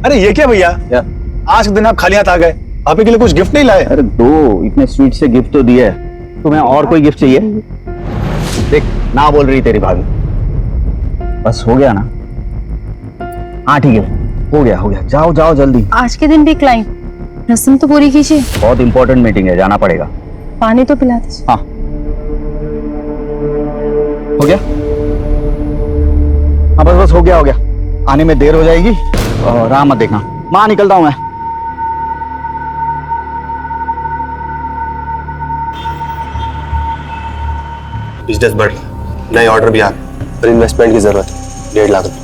[SPEAKER 10] अरे ये क्या भैया, आज के दिन आप खाली हाथ आ गए, आप के लिए कुछ गिफ्ट नहीं लाए?
[SPEAKER 14] अरे दो इतने स्वीट से गिफ्ट तो दिए, तुम्हें और कोई गिफ्ट चाहिए? देख ना बोल रही तेरी भाभी। बस हो गया ना? हाँ ठीक है, हो गया, जाओ जाओ जल्दी।
[SPEAKER 15] आज के दिन भी क्लाइंट, रस्म तो पूरी कीजिए।
[SPEAKER 14] बहुत इंपॉर्टेंट मीटिंग है, जाना पड़ेगा।
[SPEAKER 15] पानी तो पिला दीजिए।
[SPEAKER 14] हाँ हो गया। हाँ बस हो गया, आने में देर हो जाएगी और राह मत देखना। माँ निकलता हूं मैं।
[SPEAKER 10] बिजनेस बढ़ रहा, नए ऑर्डर भी आ गए, पर इन्वेस्टमेंट की जरूरत है। 1.5 लाख रुपए।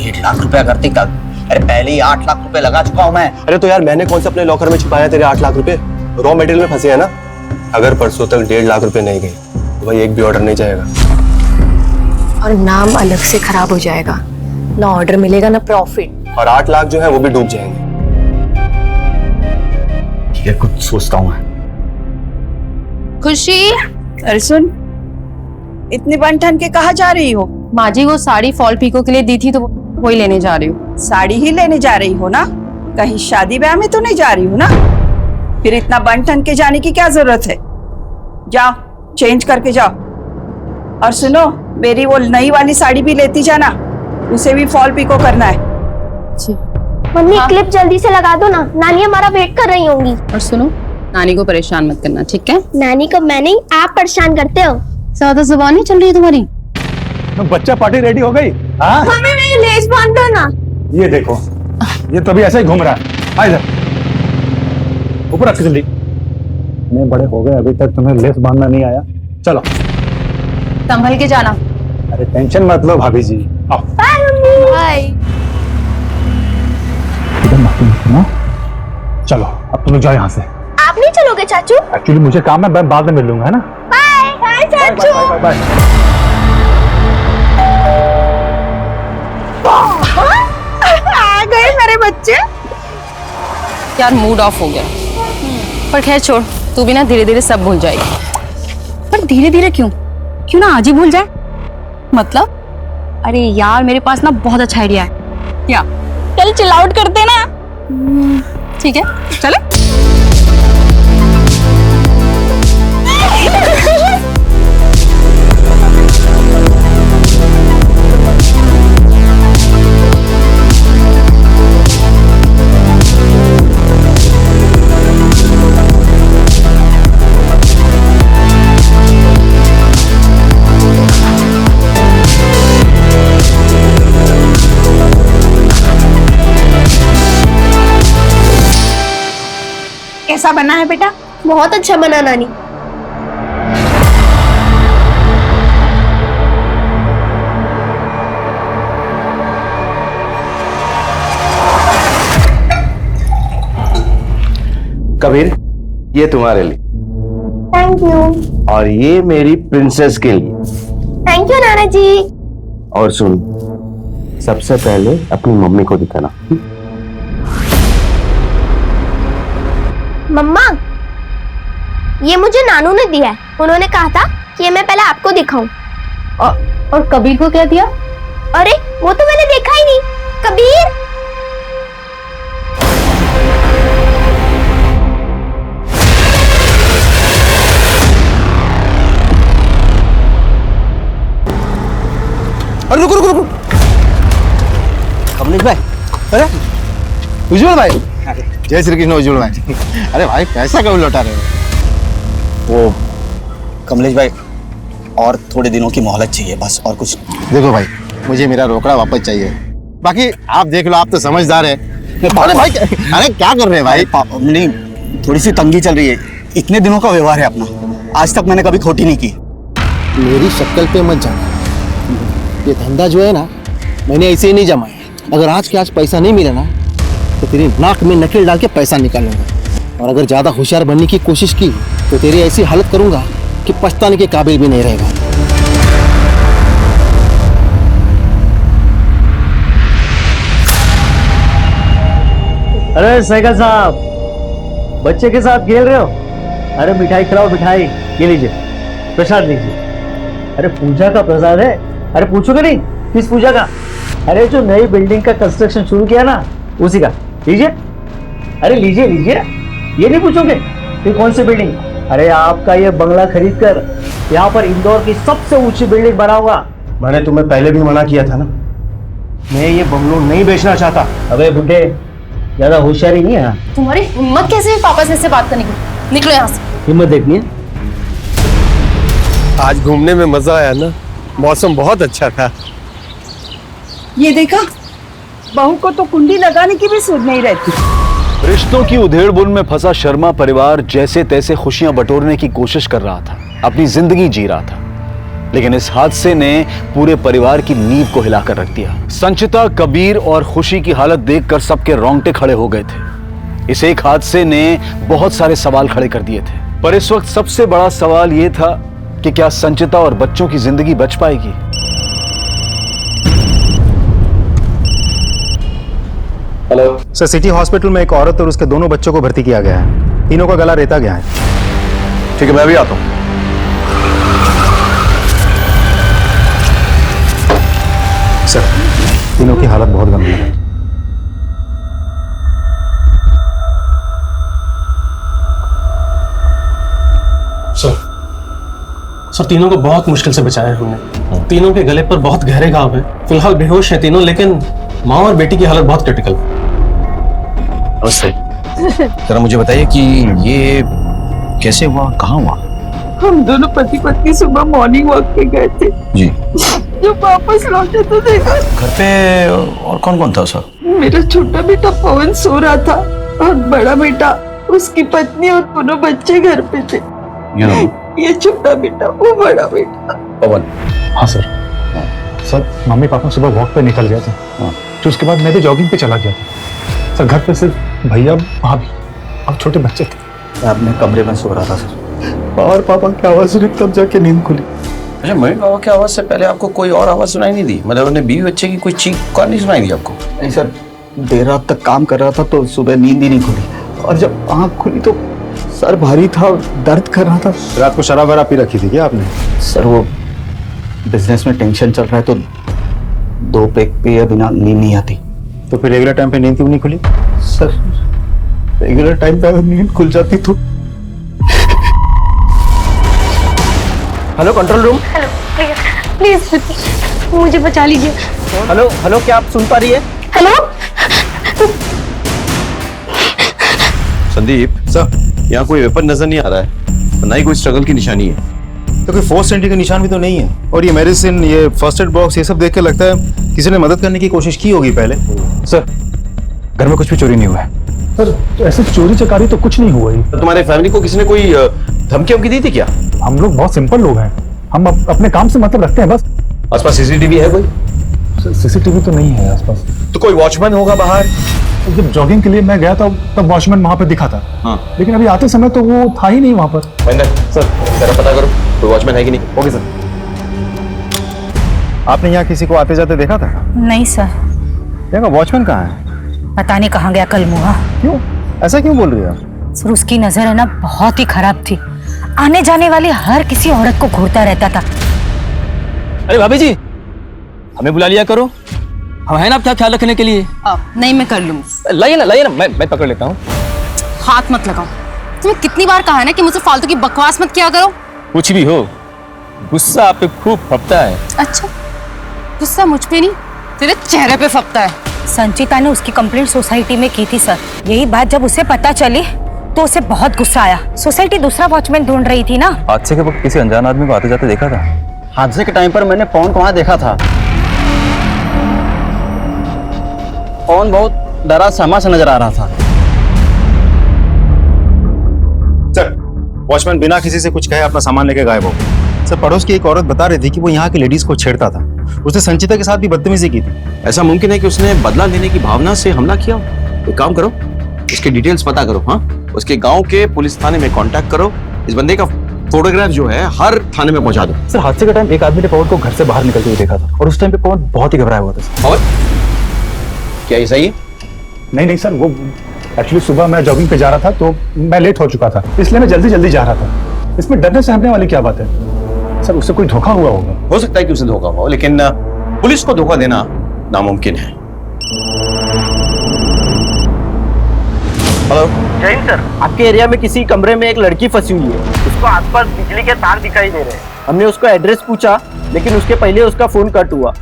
[SPEAKER 14] 1.5 लाख रुपया करती कब? अरे पहले ही 8 लाख रुपए लगा चुका हूं मैं।
[SPEAKER 10] अरे तो यार मैंने कौन सा अपने लॉकर में छुपाया तेरे 8 लाख रुपए? रॉ मटेरियल में फंसे हैं ना। अगर परसों तक 1.5 लाख रुपए नहीं गए तो भाई एक भी ऑर्डर नहीं जाएगा
[SPEAKER 8] और नाम अलग से खराब हो जाएगा, ना ऑर्डर मिलेगा ना प्रॉफिट।
[SPEAKER 10] और 8 लाख जो है वो भी डूब जाएंगे।
[SPEAKER 14] ठीक है, कुछ सोचता हूं मैं।
[SPEAKER 8] खुशी,
[SPEAKER 7] अरे सुन, इतनी बन ठन के कहाँ जा रही हो?
[SPEAKER 15] माँ जी वो साड़ी फॉल पीको के लिए दी थी तो वही लेने जा रही हूँ।
[SPEAKER 7] साड़ी ही लेने जा रही हो ना, कहीं शादी ब्याह में तो नहीं जा रही हो ना? फिर इतना बन ठन के जाने की क्या जरूरत है? जाओ चेंज करके जाओ। और सुनो, मेरी वो नई वाली साड़ी भी लेती जाना, उसे भी फॉल पिको करना है।
[SPEAKER 16] मम्मी क्लिप जल्दी से लगा दो ना, नानी हमारा वेट कर रही होंगी।
[SPEAKER 13] और सुनो, नानी को परेशान मत करना, ठीक है?
[SPEAKER 16] नानी को मैं नहीं, आप परेशान करते हो।
[SPEAKER 13] ज्यादा जुबान नहीं चल रही है तुम्हारी।
[SPEAKER 17] बच्चा पार्टी रेडी हो गई? हाँ
[SPEAKER 16] मम्मी मेरी लेस बांध दो ना।
[SPEAKER 17] ये देखो, ये तो अभी ऐसे ही घूम रहा है। आ इधर, ऊपर रख जल्दी। मैं बड़े हो गए, अभी तक तुम्हें लेस बांधना नहीं आया। चलो
[SPEAKER 13] संभल के जाना।
[SPEAKER 17] अरे टेंशन मत लो भाभी जी, आओ।
[SPEAKER 16] Bye mummy. बाय।
[SPEAKER 17] चलो अब तुम लोग जाओ यहाँ से।
[SPEAKER 16] आप नहीं चलोगे चाचू?
[SPEAKER 17] एक्चुअली मुझे काम है, मैं बाद में मिल लूंगा, है ना?
[SPEAKER 16] बाय बाय चाचू।
[SPEAKER 17] Bye bye.
[SPEAKER 7] आ गए मेरे बच्चे।
[SPEAKER 13] यार मूड ऑफ हो गया, पर खैर छोड़, तू भी ना धीरे धीरे सब भूल जाएगी। पर धीरे धीरे क्यों ना आज ही भूल जाए। मतलब अरे यार मेरे पास ना बहुत अच्छा आइडिया है। क्या? चल चिल आउट करते ना। ठीक है चले।
[SPEAKER 7] कैसा बना है बेटा?
[SPEAKER 16] बहुत अच्छा बना नानी।
[SPEAKER 14] कबीर, ये तुम्हारे लिए।
[SPEAKER 16] Thank you.
[SPEAKER 14] और ये मेरी प्रिंसेस के लिए।
[SPEAKER 16] थैंक यू नाना जी।
[SPEAKER 14] और सुन, सबसे पहले अपनी मम्मी को दिखाना।
[SPEAKER 16] मम्मा, ये मुझे नानू ने दिया है। उन्होंने कहा था कि ये मैं पहले आपको दिखाऊं।
[SPEAKER 13] और कबीर को क्या दिया?
[SPEAKER 16] अरे वो तो मैंने देखा ही नहीं। कबीर,
[SPEAKER 3] अरे रुको रुको रुको।
[SPEAKER 14] कमलेश भाई,
[SPEAKER 3] अरे उज्जवल भाई, जय श्री कृष्ण उज्जवल भाई। अरे भाई पैसा कब लौटा रहे हो?
[SPEAKER 18] वो कमलेश भाई, और थोड़े दिनों की मोहलत चाहिए बस, और कुछ।
[SPEAKER 3] देखो भाई, मुझे मेरा रोकड़ा वापस चाहिए। बाकी आप देख लो, आप तो समझदार है। अरे भाई, अरे क्या कर रहे हैं भाई?
[SPEAKER 18] नहीं, थोड़ी सी तंगी चल रही है। इतने दिनों का व्यवहार है अपना, आज तक मैंने कभी खोटी नहीं की।
[SPEAKER 3] मेरी शक्ल पे मत जाना। ये धंधा जो है ना, मैंने ऐसे ही नहीं जमाया। अगर आज के आज पैसा नहीं मिला ना, तो तेरी नाक में नकेल डाल के पैसा निकालूंगा। और अगर ज्यादा होशियार बनने की कोशिश की तो तेरी ऐसी हालत करूंगा कि पछताने के काबिल भी नहीं रहेगा।
[SPEAKER 9] अरे साइकिल साहब, बच्चे के साथ खेल रहे हो? अरे मिठाई खिलाओ, मिठाई। ये लीजिए, प्रसाद लीजिए। अरे पूजा का प्रसाद है। अरे पूछोगे नहीं किस पूजा का? अरे जो नई बिल्डिंग का कंस्ट्रक्शन शुरू किया ना, उसी का। लीजिए, अरे लीजिए लीजिए। ये नहीं पूछोगे कि कौन सी बिल्डिंग? अरे आपका ये बंगला खरीद कर यहाँ पर इंदौर की सबसे ऊंची बिल्डिंग बनाऊंगा।
[SPEAKER 10] मैंने तुम्हें पहले भी मना किया था ना, मैं ये बंगलो नहीं बेचना चाहता।
[SPEAKER 9] अबे बुड्ढे, ज्यादा होशियारी नहीं है।
[SPEAKER 5] तुम्हारी हिम्मत कैसे है पापा से ऐसे बात करने की? निकलो यहाँ से।
[SPEAKER 9] हिम्मत देखनी है।
[SPEAKER 3] आज घूमने में मजा आया ना, मौसम बहुत अच्छा था।
[SPEAKER 7] ये देखा, बहू को तो कुंडी लगाने की भी सुध नहीं रहती।
[SPEAKER 14] रिश्तों की उधेड़-बुन में फंसा शर्मा परिवार जैसे तैसे खुशियां बटोरने की कोशिश कर रहा था, अपनी जिंदगी जी रहा था। लेकिन इस हादसे ने पूरे परिवार की नींव को हिलाकर रख दिया। संचिता, कबीर और खुशी की हालत देखकर सबके रोंगटे खड़े हो गए थे। इस एक हादसे ने बहुत सारे सवाल खड़े कर दिए थे, पर इस वक्त सबसे बड़ा सवाल यह था कि क्या संचिता और बच्चों की जिंदगी बच पाएगी?
[SPEAKER 10] हेलो सर, सिटी हॉस्पिटल में एक औरत और उसके दोनों बच्चों को भर्ती किया गया है। तीनों का गला रेता गया है।
[SPEAKER 6] ठीक है, मैं भी आता हूँ।
[SPEAKER 10] सर, तीनों की हालत बहुत गंभीर है।
[SPEAKER 19] सर तीनों को बहुत मुश्किल से बचाया है हमने। तीनों के गले पर बहुत गहरे घाव हैं। फिलहाल बेहोश हैं तीनों, लेकिन माँ और बेटी की हालत बहुत क्रिटिकल।
[SPEAKER 20] नमस्ते। जरा मुझे बताइए कि ये कैसे हुआ, कहाँ हुआ?
[SPEAKER 7] हम दोनों पति पत्नी सुबह मॉर्निंग वॉक पे गए थे
[SPEAKER 20] जी।
[SPEAKER 7] जब वापस लौटे तो देखा
[SPEAKER 20] घर पे और कौन कौन था सर?
[SPEAKER 7] मेरा छोटा बेटा पवन सो रहा था और बड़ा बेटा, उसकी पत्नी और दोनों बच्चे घर पे थे। ये छोटा बेटा, वो बड़ा बेटा।
[SPEAKER 20] पवन?
[SPEAKER 2] हाँ सर। सर मम्मी पापा सुबह वॉक पे निकल गए थे, तो उसके बाद मैं भी जॉगिंग पे चला गया था सर। घर पे सिर्फ भैया, भाभी और छोटे बच्चे थे।
[SPEAKER 20] मैं अपने कमरे में सो रहा था सर,
[SPEAKER 2] और पापा की आवाज सुनी तब जाके नींद खुली।
[SPEAKER 20] अच्छा, मम्मी पापा की आवाज से पहले आपको कोई और आवाज सुनाई नहीं दी? मतलब उन्हें बीवी बच्चे की कोई चीख पुकार नहीं सुनाई दी आपको?
[SPEAKER 18] नहीं सर, देर रात तक काम कर रहा था तो सुबह नींद ही नहीं खुली, और जब आँख खुली तो सर भारी था, दर्द कर रहा था।
[SPEAKER 17] रात को शराब वराब पी रखी थी क्या आपने?
[SPEAKER 18] सर वो बिजनेस में टेंशन चल रहा है तो 2 पैक पिए बिना नींद नहीं आती।
[SPEAKER 17] तो फिर रेगुलर टाइम पे नींद क्यों नहीं खुली?
[SPEAKER 18] सर रेगुलर टाइम पे अगर नींद खुल जाती तो।
[SPEAKER 9] Hello control room.
[SPEAKER 16] Hello, please please मुझे बचा लीजिए।
[SPEAKER 9] हेलो हेलो, क्या आप सुन पा रही है?
[SPEAKER 16] हेलो
[SPEAKER 20] संदीप सर, यहाँ कोई वेपन नजर नहीं आ रहा है, ना ही कोई स्ट्रगल की निशानी है।
[SPEAKER 17] तो कोई फोर्स एंट्री का निशान भी तो नहीं है। और ये मेडिसिन, ये फर्स्ट एड बॉक्स, ये सब देख के लगता है किसी ने मदद करने की कोशिश की होगी पहले।
[SPEAKER 2] सर घर में कुछ भी चोरी नहीं हुआ है सर। ऐसे चोरी चकारी तो कुछ नहीं हुआ ही।
[SPEAKER 20] तो तुम्हारे फैमिली को किसी ने कोई धमकी वमकी दी थी क्या?
[SPEAKER 2] हम लोग बहुत सिंपल लोग हैं, हम अपने काम से मतलब रखते हैं बस।
[SPEAKER 20] आसपास सीसीटीवी है कोई?
[SPEAKER 2] सीसीटीवी तो नहीं है आसपास।
[SPEAKER 20] तो कोई वॉचमैन होगा बाहर?
[SPEAKER 2] जब जॉगिंग के लिए मैं गया था तब वॉचमैन वहां पर दिखा था।
[SPEAKER 20] हाँ।
[SPEAKER 2] लेकिन अभी आते समय तो वो था ही नहीं वहां पर।
[SPEAKER 20] सर जरा पता करो कोई वॉचमैन है कि नहीं।
[SPEAKER 17] Okay sir. आपने यहाँ किसी को आते जाते देखा था?
[SPEAKER 13] नहीं सर।
[SPEAKER 17] देखो वॉचमैन कहाँ है?
[SPEAKER 13] पता नहीं कहाँ गया कल मुहा।
[SPEAKER 17] क्यों, ऐसा क्यों बोल रही है आप?
[SPEAKER 13] सर उसकी नजर है ना बहुत ही खराब थी, आने जाने वाली हर किसी औरत को घूरता रहता था।
[SPEAKER 4] अरे भाभी जी, हमें बुला लिया करो, हम है ना आपका ख्याल रखने के लिए।
[SPEAKER 13] नहीं, मैं कर लूंगी।
[SPEAKER 4] लाइए ना, मैं पकड़ लेता हूँ।
[SPEAKER 13] हाथ मत लगाओ। तुम्हें कितनी बार कहा है ना कि मुझसे फालतू की बकवास मत किया करो।
[SPEAKER 4] कुछ भी हो, गुस्सा आप पे खूब फपता है।
[SPEAKER 13] अच्छा, गुस्सा मुझ पे नहीं, तेरे चेहरे पे फपता है। संचिता ने उसकी कंप्लेंट सोसाइटी में की थी सर। यही बात जब उसे पता चली तो उसे बहुत गुस्सा आया। सोसाइटी दूसरा वॉचमैन ढूंढ रही थी ना।
[SPEAKER 10] हादसे के वक्त किसी अनजान आदमी को आते जाते देखा था?
[SPEAKER 9] हादसे के टाइम पर मैंने पवन को वहां देखा था। पवन बहुत डरा सहमा सा नजर आ रहा था।
[SPEAKER 17] सर वॉचमैन बिना किसी से कुछ कहे अपना सामान लेके गायब हो गया। सर पड़ोस की एक औरत बता रही थी कि वो यहाँ की लेडीज को छेड़ता था। उसने संचिता के साथ भी बदतमीजी की थी।
[SPEAKER 20] ऐसा मुमकिन है कि उसने बदला लेने की भावना से हमला किया? एक काम करो, उसके डिटेल्स पता करो। हाँ, उसके गांव के पुलिस थाने में कांटेक्ट करो। इस बंदे का फोटोग्राफ जो है हर थाने में पहुंचा दो।
[SPEAKER 2] सर हादसे के टाइम एक आदमी ने पवन को घर से बाहर निकलते हुए देखा था, और उस टाइम पे पवन बहुत ही घबराया हुआ था।
[SPEAKER 20] और क्या ये सही है?
[SPEAKER 2] नहीं सर, वो एक्चुअली सुबह मैं जॉगिंग पे जा रहा था तो मैं लेट हो चुका था, इसलिए मैं जल्दी जा रहा था। इसमें डरने सहमने वाली क्या बात है? सर उससे कोई धोखा हुआ होगा।
[SPEAKER 20] हो सकता है कि उसे धोखा हुआ हो, लेकिन पुलिस को धोखा देना नामुमकिन है।
[SPEAKER 9] हेलो जैन सर, आपके एरिया में किसी कमरे में एक लड़की फंसी हुई है। उसको आसपास बिजली के तार दिखाई दे रहे हैं। हमने उसका एड्रेस पूछा, लेकिन उसके पहले उसका फोन कट हुआ।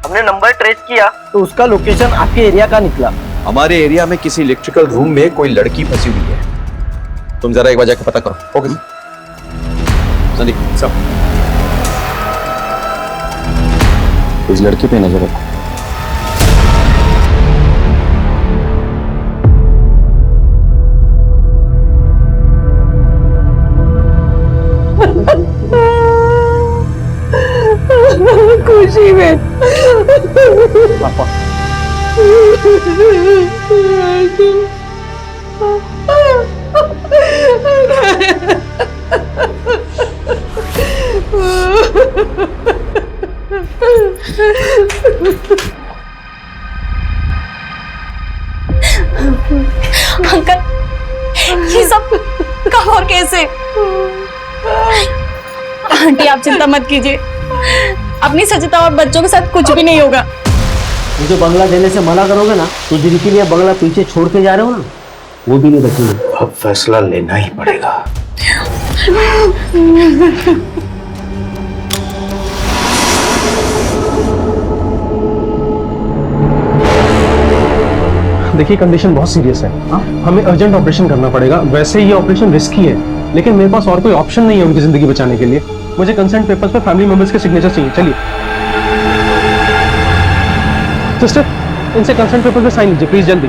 [SPEAKER 9] हमने नंबर ट्रेस किया तो उसका लोकेशन आपके एरिया का निकला।
[SPEAKER 20] हमारे एरिया में किसी इलेक्ट्रिकल रूम में कोई लड़की फंसी हुई है। तुम जरा एक बार जाकर पता करो। ओके संदीप सब इस लड़की पे नजर रखो।
[SPEAKER 7] खुशी में
[SPEAKER 9] पापा
[SPEAKER 8] अंकल, ये सब कब और कैसे? आंटी आप चिंता मत कीजिए, अपनी सचिता और बच्चों के साथ कुछ भी नहीं होगा।
[SPEAKER 9] मुझे बंगला देने से मना करोगे ना, तो जिनके लिए बंगला पीछे छोड़ के जा रहे हो ना, वो भी नहीं बचेंगे।
[SPEAKER 6] अब फैसला लेना ही पड़ेगा।
[SPEAKER 19] देखिए कंडीशन बहुत सीरियस है। हमें अर्जेंट ऑपरेशन करना पड़ेगा। वैसे ये ऑपरेशन रिस्की है, लेकिन मेरे पास और कोई ऑप्शन नहीं है उनकी जिंदगी बचाने के लिए। मुझे कंसेंट पेपर्स पर फैमिली मेंबर्स के सिग्नेचर चाहिए। चलिए सिस्टर, इनसे कंसेंट पेपर पे साइन लीजिए प्लीज, जल्दी।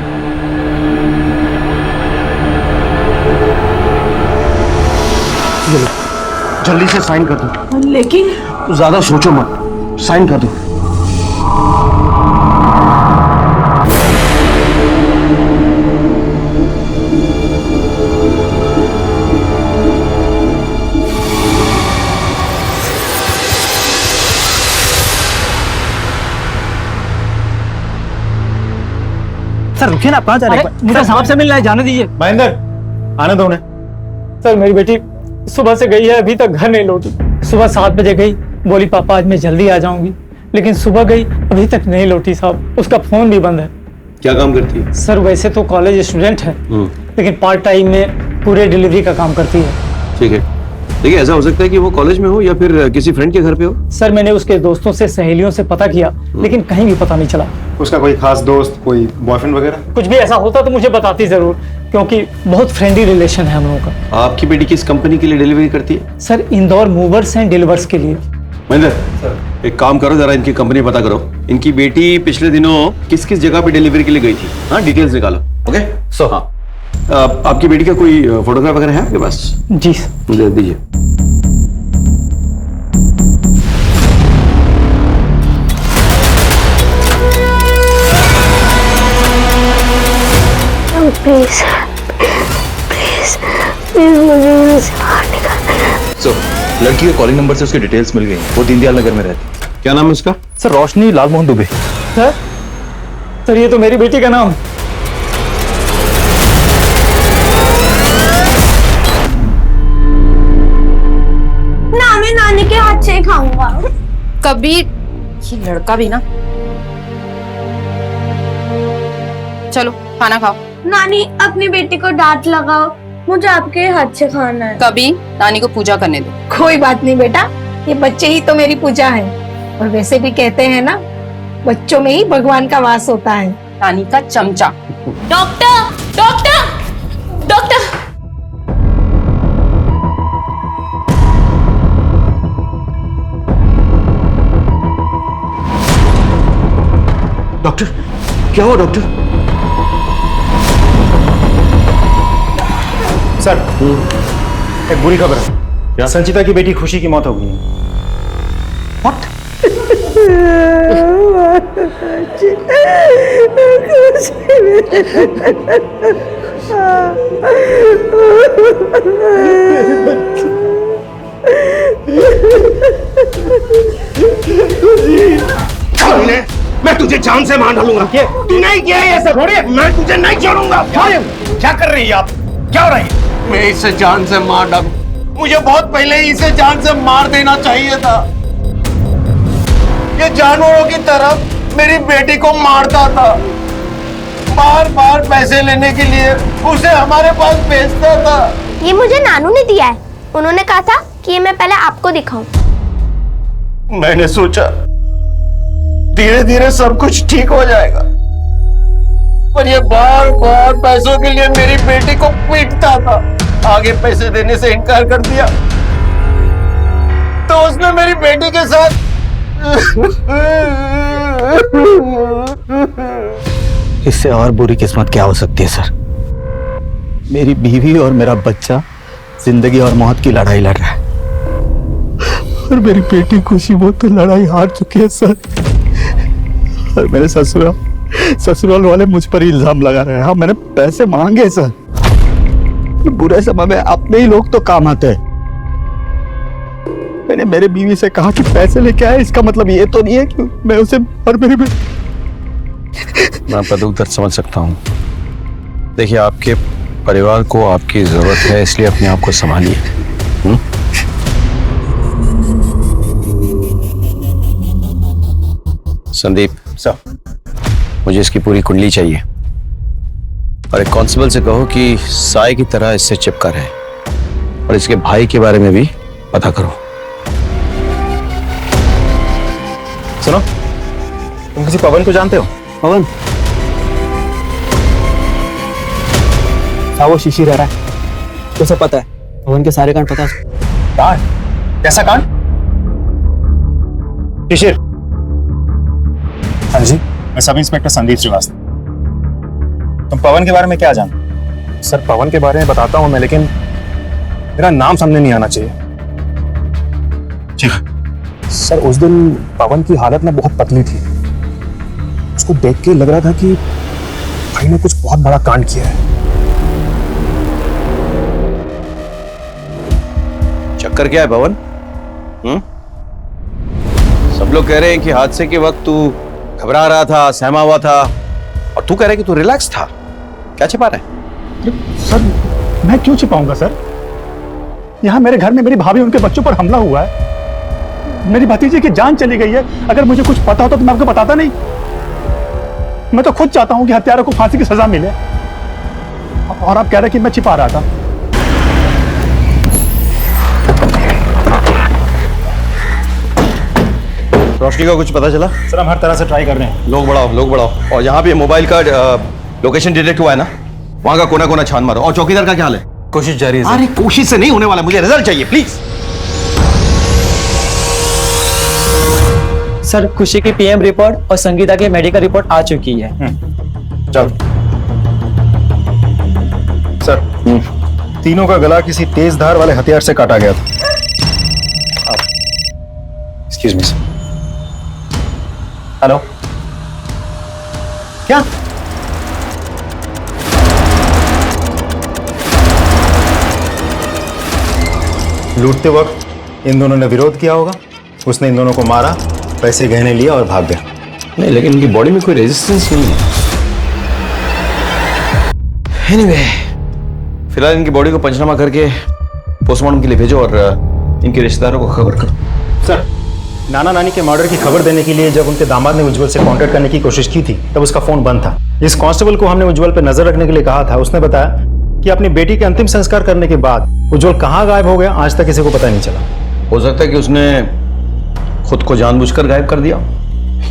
[SPEAKER 19] जल्दी से साइन कर दो।
[SPEAKER 7] लेकिन
[SPEAKER 19] ज्यादा सोचो मत, साइन कर दो।
[SPEAKER 2] सर रुकिए ना, कहाँ जा रहे हैं?
[SPEAKER 12] मुझे साहब से मिलना है, जाने दीजिए।
[SPEAKER 2] महेंद्र, आने दो उन्हें। सर मेरी बेटी सुबह से गई है, अभी तक घर नहीं लौटी। सुबह 7 बजे गई, बोली पापा आज मैं जल्दी आ जाऊंगी, लेकिन सुबह गई अभी तक नहीं लौटी साहब। उसका फोन भी बंद है।
[SPEAKER 20] क्या काम करती है?
[SPEAKER 2] सर वैसे तो कॉलेज स्टूडेंट है, लेकिन पार्ट टाइम में पूरे डिलीवरी का काम करती है।
[SPEAKER 20] ठीक है, देखिए ऐसा हो सकता है कि वो कॉलेज में हो या फिर किसी फ्रेंड के घर पे हो।
[SPEAKER 2] सर मैंने उसके दोस्तों से, सहेलियों से पता किया, लेकिन कहीं भी पता नहीं चला।
[SPEAKER 17] उसका कोई खास दोस्त, कोई बॉयफ्रेंड वगैरह?
[SPEAKER 2] कुछ भी ऐसा होता तो मुझे बताती जरूर, क्योंकि बहुत फ्रेंडली रिलेशन है हम लोगों का।
[SPEAKER 20] आपकी बेटी किस कंपनी के लिए डिलीवरी करती है?
[SPEAKER 2] Sir Indore movers and delivers के लिए।
[SPEAKER 20] महेंद्र, एक काम करो, जरा इनकी कंपनी पता करो। इनकी बेटी पिछले दिनों किस किस जगह पे डिलीवरी के लिए गई थी, हाँ डिटेल्स निकालो। ओके सो हाँ, आपकी बेटी का कोई फोटोग्राफ वगैरह है आपके पास?
[SPEAKER 2] जी
[SPEAKER 20] मुझे दीजिए।
[SPEAKER 16] प्लीज प्लीज प्लीज मुझे यहाँ से बाहर निकाल।
[SPEAKER 20] सो लड़की के कॉलिंग नंबर से उसकी डिटेल्स मिल गई। वो दीनदयाल नगर में रहती है। क्या नाम है उसका?
[SPEAKER 17] सर रोशनी लालमोहन दुबे।
[SPEAKER 2] सर ये तो मेरी बेटी का नाम।
[SPEAKER 16] ना मैं नानी के हाथ से ही खाऊंगा।
[SPEAKER 13] कभी ये लड़का भी ना। चलो खाना खाओ।
[SPEAKER 16] नानी अपनी बेटी को डांट लगाओ, मुझे आपके हाथ से खाना है।
[SPEAKER 13] कभी नानी को पूजा करने दो।
[SPEAKER 21] कोई बात नहीं बेटा, ये बच्चे ही तो मेरी पूजा है। और वैसे भी कहते हैं ना, बच्चों में ही भगवान का वास होता है।
[SPEAKER 13] नानी का चमचा।
[SPEAKER 16] डॉक्टर डॉक्टर डॉक्टर,
[SPEAKER 20] डॉक्टर क्या हुआ डॉक्टर?
[SPEAKER 17] सर एक बुरी खबर है, संचिता की बेटी खुशी की मौत हो गई है।
[SPEAKER 11] मैं तुझे जान से मार डालूंगा। तू नहीं किया ये सब, मैं तुझे नहीं छोड़ूंगा।
[SPEAKER 17] क्या कर रही है आप? क्या हो रहा है?
[SPEAKER 11] मैं इसे जान से मार डालूं। मुझे बहुत पहले ही इसे जान से मार देना चाहिए था। ये जानवरों की तरह मेरी बेटी को मारता था, बार बार पैसे लेने के लिए उसे हमारे पास भेजता था।
[SPEAKER 16] ये मुझे नानू ने दिया है। उन्होंने कहा था कि ये मैं पहले आपको दिखाऊं।
[SPEAKER 11] मैंने सोचा धीरे धीरे सब कुछ ठीक हो जाएगा, पर ये बार बार पैसों के लिए मेरी बेटी को पीटता था। आगे पैसे देने से इनकार कर दिया तो उसने मेरी बेटी के साथ
[SPEAKER 18] इससे और बुरी किस्मत क्या हो सकती है सर? मेरी बीवी और मेरा बच्चा जिंदगी और मौत की लड़ाई लड़ रहा है, और मेरी बेटी खुशी वो तो लड़ाई हार चुकी है सर। और मेरे ससुराल वाले मुझ पर ही इल्जाम लगा रहे हैं। हाँ मैंने पैसे मांगे सर, बुरे समय में अपने ही लोग तो काम आते हैं। मैंने मेरे बीवी से कहा कि पैसे लेके आए, इसका मतलब ये तो नहीं है कि मैं उसे और मेरी
[SPEAKER 20] मैं आपका दुख दर्द समझ सकता हूँ। देखिए आपके परिवार को आपकी जरूरत है, इसलिए अपने आप को संभालिए। संदीप सर, मुझे इसकी पूरी कुंडली चाहिए, और एक कांस्टेबल से कहो कि साय की तरह इससे चिपका रहे, और इसके भाई के बारे में भी पता करो।
[SPEAKER 17] सुनो, तुम किसी पवन को जानते हो?
[SPEAKER 9] पवन?
[SPEAKER 18] साहब वो शीशी रह रहा है, उसे पता है, पवन के सारे कांड पता है।
[SPEAKER 17] कांड? कैसा कांड? शिशिर। हाँ जी, मैं सब इंस्पेक्टर संदीप श्रीवास्तव। तुम पवन के बारे में क्या जानते? सर पवन के बारे में बताता हूं मैं, लेकिन मेरा नाम सामने नहीं आना चाहिए। ठीक। सर उस दिन पवन की हालत ना बहुत पतली थी, उसको देख के लग रहा था कि भाई ने कुछ बहुत बड़ा कांड किया है।
[SPEAKER 20] चक्कर क्या है पवन? सब लोग कह रहे हैं कि हादसे के वक्त तू घबरा रहा था, सहमा हुआ था, और तू कह रहा है कि तू रिलैक्स था। क्या छिपा रहा है?
[SPEAKER 17] सर मैं क्यों छिपाऊंगा सर? यहाँ मेरे घर में मेरी भाभी उनके बच्चों पर हमला हुआ है, मेरी भतीजी की जान चली गई है। अगर मुझे कुछ पता होता तो मैं आपको बताता नहीं। मैं तो खुद चाहता हूं कि हत्यारों को फांसी की सजा मिले, और आप कह रहे कि मैं छिपा रहा था।
[SPEAKER 20] रोशनी का कुछ पता चला?
[SPEAKER 17] सर हम हर तरह से ट्राई कर रहे हैं।
[SPEAKER 20] लोग बढ़ाओ। और जहाँ पे मोबाइल का लोकेशन डिटेक्ट हुआ है ना, वहां का कोना कोना छान मारो। और चौकीदार का क्या हाल है?
[SPEAKER 19] कोशिश जारी है।
[SPEAKER 20] अरे कोशिश से नहीं होने वाला, मुझे रिजल्ट चाहिए प्लीज।
[SPEAKER 18] सर खुशी की पीएम रिपोर्ट और संगीता की मेडिकल रिपोर्ट आ चुकी है।
[SPEAKER 17] चलो सर, तीनों का गला किसी तेज धार वाले हथियार से काटा गया था। Excuse me sir. हेलो, क्या? लूटते वक्त इन दोनों ने विरोध किया होगा, उसने इन दोनों को मारा, पैसे गहने लिया और भाग गया।
[SPEAKER 20] नहीं, लेकिन इनकी बॉडी में कोई रेजिस्टेंस नहीं है। एनीवे, फिलहाल इनकी बॉडी को पंचनामा करके पोस्टमार्टम के लिए भेजो और इनके रिश्तेदारों को खबर करो।
[SPEAKER 17] सर, नाना नानी के मर्डर की खबर देने के लिए जब उनके दामाद ने उज्जवल से कांटेक्ट करने की कोशिश की थी, तब उसका फोन बंद था। इस कांस्टेबल को हमने उज्जवल पर नजर रखने के लिए कहा था। उसने बताया कि अपनी बेटी के अंतिम संस्कार करने के बाद उज्जवल कहाँ गायब हो गया, आज तक किसी को पता नहीं चला।
[SPEAKER 20] हो सकता है कि उसने खुद को जानबूझकर गायब कर दिया,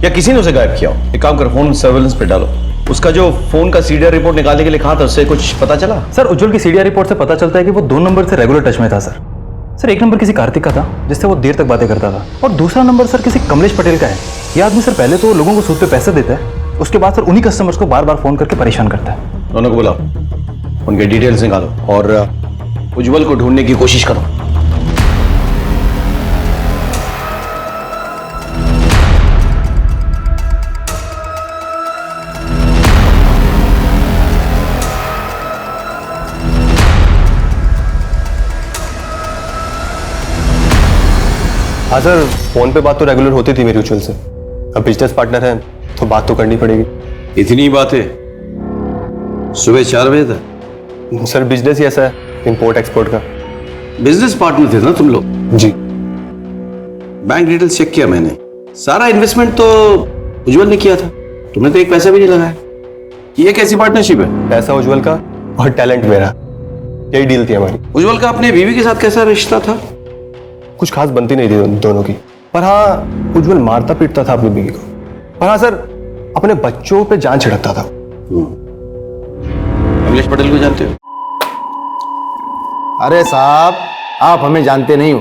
[SPEAKER 20] या किसी ने उसे गायब किया हो। एक काम कर, फोन सर्वेलेंस पे डालो। उसका जो फोन का सीडीआर रिपोर्ट निकालने के लिए कहा था, उससे कुछ पता चला?
[SPEAKER 19] सर उज्जवल की सीडीआर रिपोर्ट से पता चलता है कि वो 2 नंबर से रेगुलर टच में था सर। सर एक नंबर किसी कार्तिक का था, जिससे वो देर तक बातें करता था, और दूसरा नंबर सर किसी कमलेश पटेल का है। ये आदमी सर पहले तो लोगों को सूद पे पैसे देता है, उसके बाद सर उन्हीं कस्टमर्स को बार बार फोन करके परेशान करता है।
[SPEAKER 20] दोनों को बुलाओ, उनके डिटेल्स निकालो और उज्जवल को ढूंढने की कोशिश करो।
[SPEAKER 19] हाँ सर, फोन पे बात तो रेगुलर होती थी मेरी उज्जवल से। अब बिजनेस पार्टनर है तो बात तो करनी पड़ेगी।
[SPEAKER 20] इतनी बात है? सुबह 4 बजे तक?
[SPEAKER 19] सर बिजनेस ही ऐसा है, इंपोर्ट एक्सपोर्ट का।
[SPEAKER 20] बिजनेस पार्टनर थे ना तुम लोग?
[SPEAKER 19] जी।
[SPEAKER 20] बैंक डिटेल्स चेक किया मैंने, सारा इन्वेस्टमेंट तो उज्जवल ने किया था, तुमने तो एक पैसा भी नहीं लगाया। ये कैसी पार्टनरशिप है?
[SPEAKER 19] पैसा उज्जवल का और टैलेंट मेरा, यही डील थी हमारी।
[SPEAKER 20] उज्जवल का अपने बीवी के साथ कैसा रिश्ता था?
[SPEAKER 19] कुछ खास बनती नहीं थी दोनों की, पर हाँ उज्जवल मारता पीटता था अपनी बीवी को। पर हाँ सर, अपने बच्चों पे जान छिड़कता था।
[SPEAKER 20] कमलेश पटेल को जानते हो?
[SPEAKER 1] अरे साहब, आप हमें जानते नहीं हो।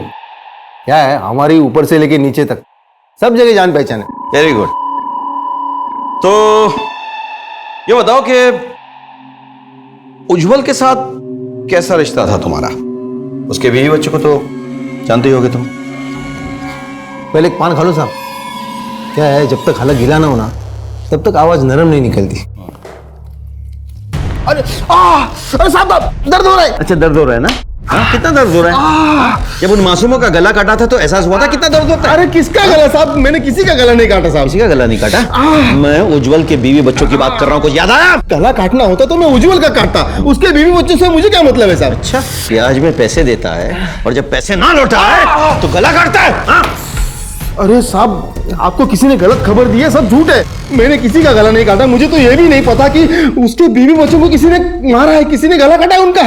[SPEAKER 1] क्या है, हमारी ऊपर से लेके नीचे तक सब जगह जान पहचान है।
[SPEAKER 20] Very good. तो ये बताओ कि उज्जवल के साथ कैसा रिश्ता था तुम्हारा? उसके बीवी बच्चों को तो जानते ही होगे तुम।
[SPEAKER 1] पहले एक पान खा लो साहब। क्या है, जब तक हलक गिला ना होना तब तक आवाज नरम नहीं निकलती।
[SPEAKER 14] अरे साहब दर्द हो रहा है।
[SPEAKER 20] अच्छा दर्द हो रहा है ना? हाँ, कितना दर्द हो रहा है? जब उन मासूमों का गला काटा था तो एहसास हुआ था कितना दर्द होता है?
[SPEAKER 1] अरे किसका गला साहब? मैंने किसी का गला नहीं काटा साहब।
[SPEAKER 20] किसी का गला नहीं काटा? मैं उज्जवल के बीवी बच्चों की बात कर रहा हूँ, कुछ याद आया?
[SPEAKER 1] गला काटना होता तो मैं उज्जवल का काटता, उसके बीवी बच्चों से मुझे क्या मतलब है साहब?
[SPEAKER 20] अच्छा, ब्याज में पैसे देता है और जब पैसे ना लौटा है तो गला काटता है।
[SPEAKER 1] अरे साहब, आपको किसी ने गलत खबर दी है, सब झूठ है। मैंने किसी का गला नहीं काटा। मुझे तो ये भी नहीं पता कि उसके बीवी बच्चों को किसी ने मारा है, किसी ने गला काटा है उनका।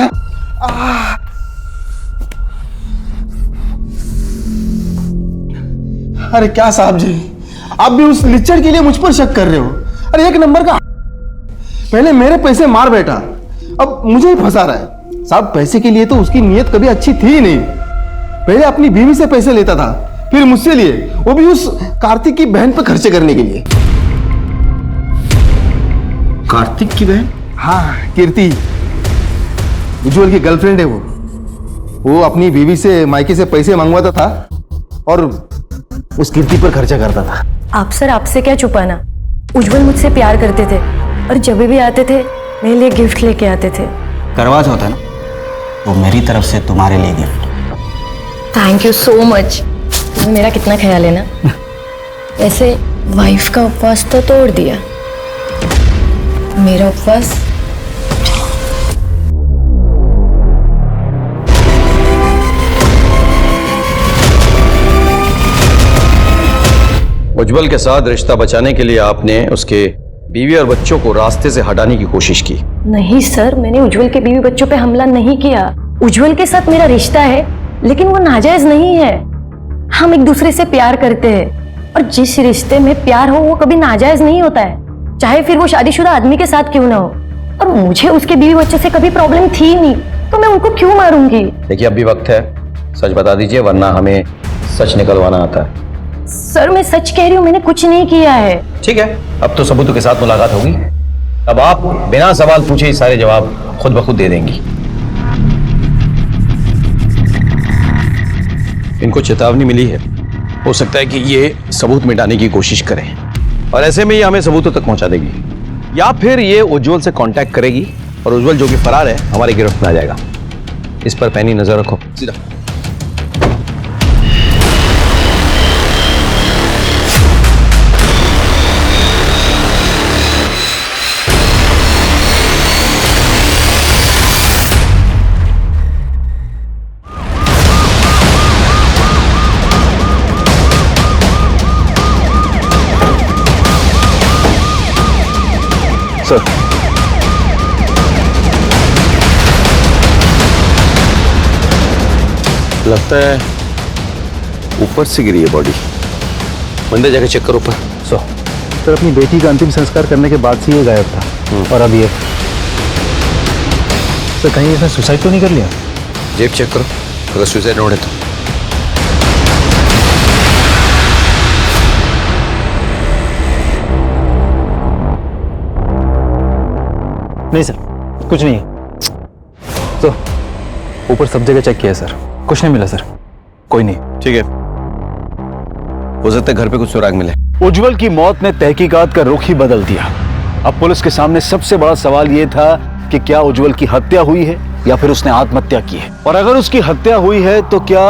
[SPEAKER 1] अरे क्या साहब जी, आप भी उस लिच्चड़ के लिए मुझ पर शक कर रहे हो? अरे एक नंबर का पहले मेरे पैसे मार बैठा, अब मुझे ही फंसा रहा है। साहब पैसे के लिए तो उसकी नीयत कभी अच्छी थी ही नहीं। पहले अपनी बीवी से पैसे लेता था, फिर मुझसे लिए, वो भी उस कार्तिक की बहन पर खर्चे करने के लिए।
[SPEAKER 20] कार्तिक की बहन?
[SPEAKER 1] हाँ, कीर्ति, उज्जवल की गर्लफ्रेंड है वो अपनी बीवी से मायके से पैसे मंगवाता था और उस कीर्ति पर खर्चा करता था।
[SPEAKER 8] आप सर, आपसे क्या छुपाना, उज्जवल मुझसे प्यार करते थे और जब भी आते थे मेरे लिए गिफ्ट लेके आते थे।
[SPEAKER 18] करवा चौथ है ना, वो मेरी तरफ से तुम्हारे लिए gift.
[SPEAKER 8] Thank you so much. तुम्हें मेरा कितना ख्याल है ना। वैसे वाइफ का उपवास तो तोड़ दिया, मेरा उपवास
[SPEAKER 20] उज्जवल के साथ रिश्ता बचाने के लिए आपने उसके बीवी और बच्चों को रास्ते से हटाने की कोशिश की।
[SPEAKER 8] नहीं सर, मैंने उज्जवल के बीवी बच्चों पे हमला नहीं किया। उज्जवल के साथ मेरा रिश्ता है, लेकिन वो नाजायज नहीं है। हम एक दूसरे से प्यार करते हैं और जिस रिश्ते में प्यार हो वो कभी नाजायज नहीं होता है, चाहे फिर वो शादीशुदा आदमी के साथ क्यों ना हो। और मुझे उसके बीवी बच्चों से कभी प्रॉब्लम थी नहीं, तो मैं उनको क्यों मारूंगी।
[SPEAKER 20] देखिए अभी वक्त है, सच बता दीजिए वरना हमें सच निकलवाना आता है।
[SPEAKER 8] सर मैं सच कह रही हूँ, मैंने कुछ नहीं किया है।
[SPEAKER 20] ठीक है, अब तो सबूतों के साथ मुलाकात होगी। अब आप बिना सवाल पूछे ही सारे जवाब खुद ब खुद दे देंगी। इनको चेतावनी मिली है, हो सकता है कि ये सबूत मिटाने की कोशिश करें और ऐसे में ये हमें सबूतों तक पहुंचा देगी, या फिर ये उज्जवल से कांटेक्ट करेगी और उज्जवल जो कि फरार है हमारे गिरफ्त में आ जाएगा। इस पर पैनी नजर रखो। सीधा
[SPEAKER 19] सर,
[SPEAKER 20] लगता है ऊपर से गिरी है बॉडी। मंदिर जाके चेक करो ऊपर।
[SPEAKER 19] सर अपनी बेटी का अंतिम संस्कार करने के बाद से ये गायब था और अब ये। सर कहीं इसने सुसाइड तो नहीं कर लिया?
[SPEAKER 20] जेब चेक करो, अगर सुसाइड नोट है तो।
[SPEAKER 19] नहीं सर, कुछ नहीं है। तो ऊपर सब जगह चेक किया सर, कुछ नहीं मिला सर। कोई नहीं।
[SPEAKER 20] ठीक है, हो सकता है घर पे कुछ सुराग मिले।
[SPEAKER 14] उज्जवल की मौत ने तहकीकात का रुख ही बदल दिया। अब पुलिस के सामने सबसे बड़ा सवाल यह था कि क्या उज्जवल की हत्या हुई है या फिर उसने आत्महत्या की है। और अगर उसकी हत्या हुई है तो क्या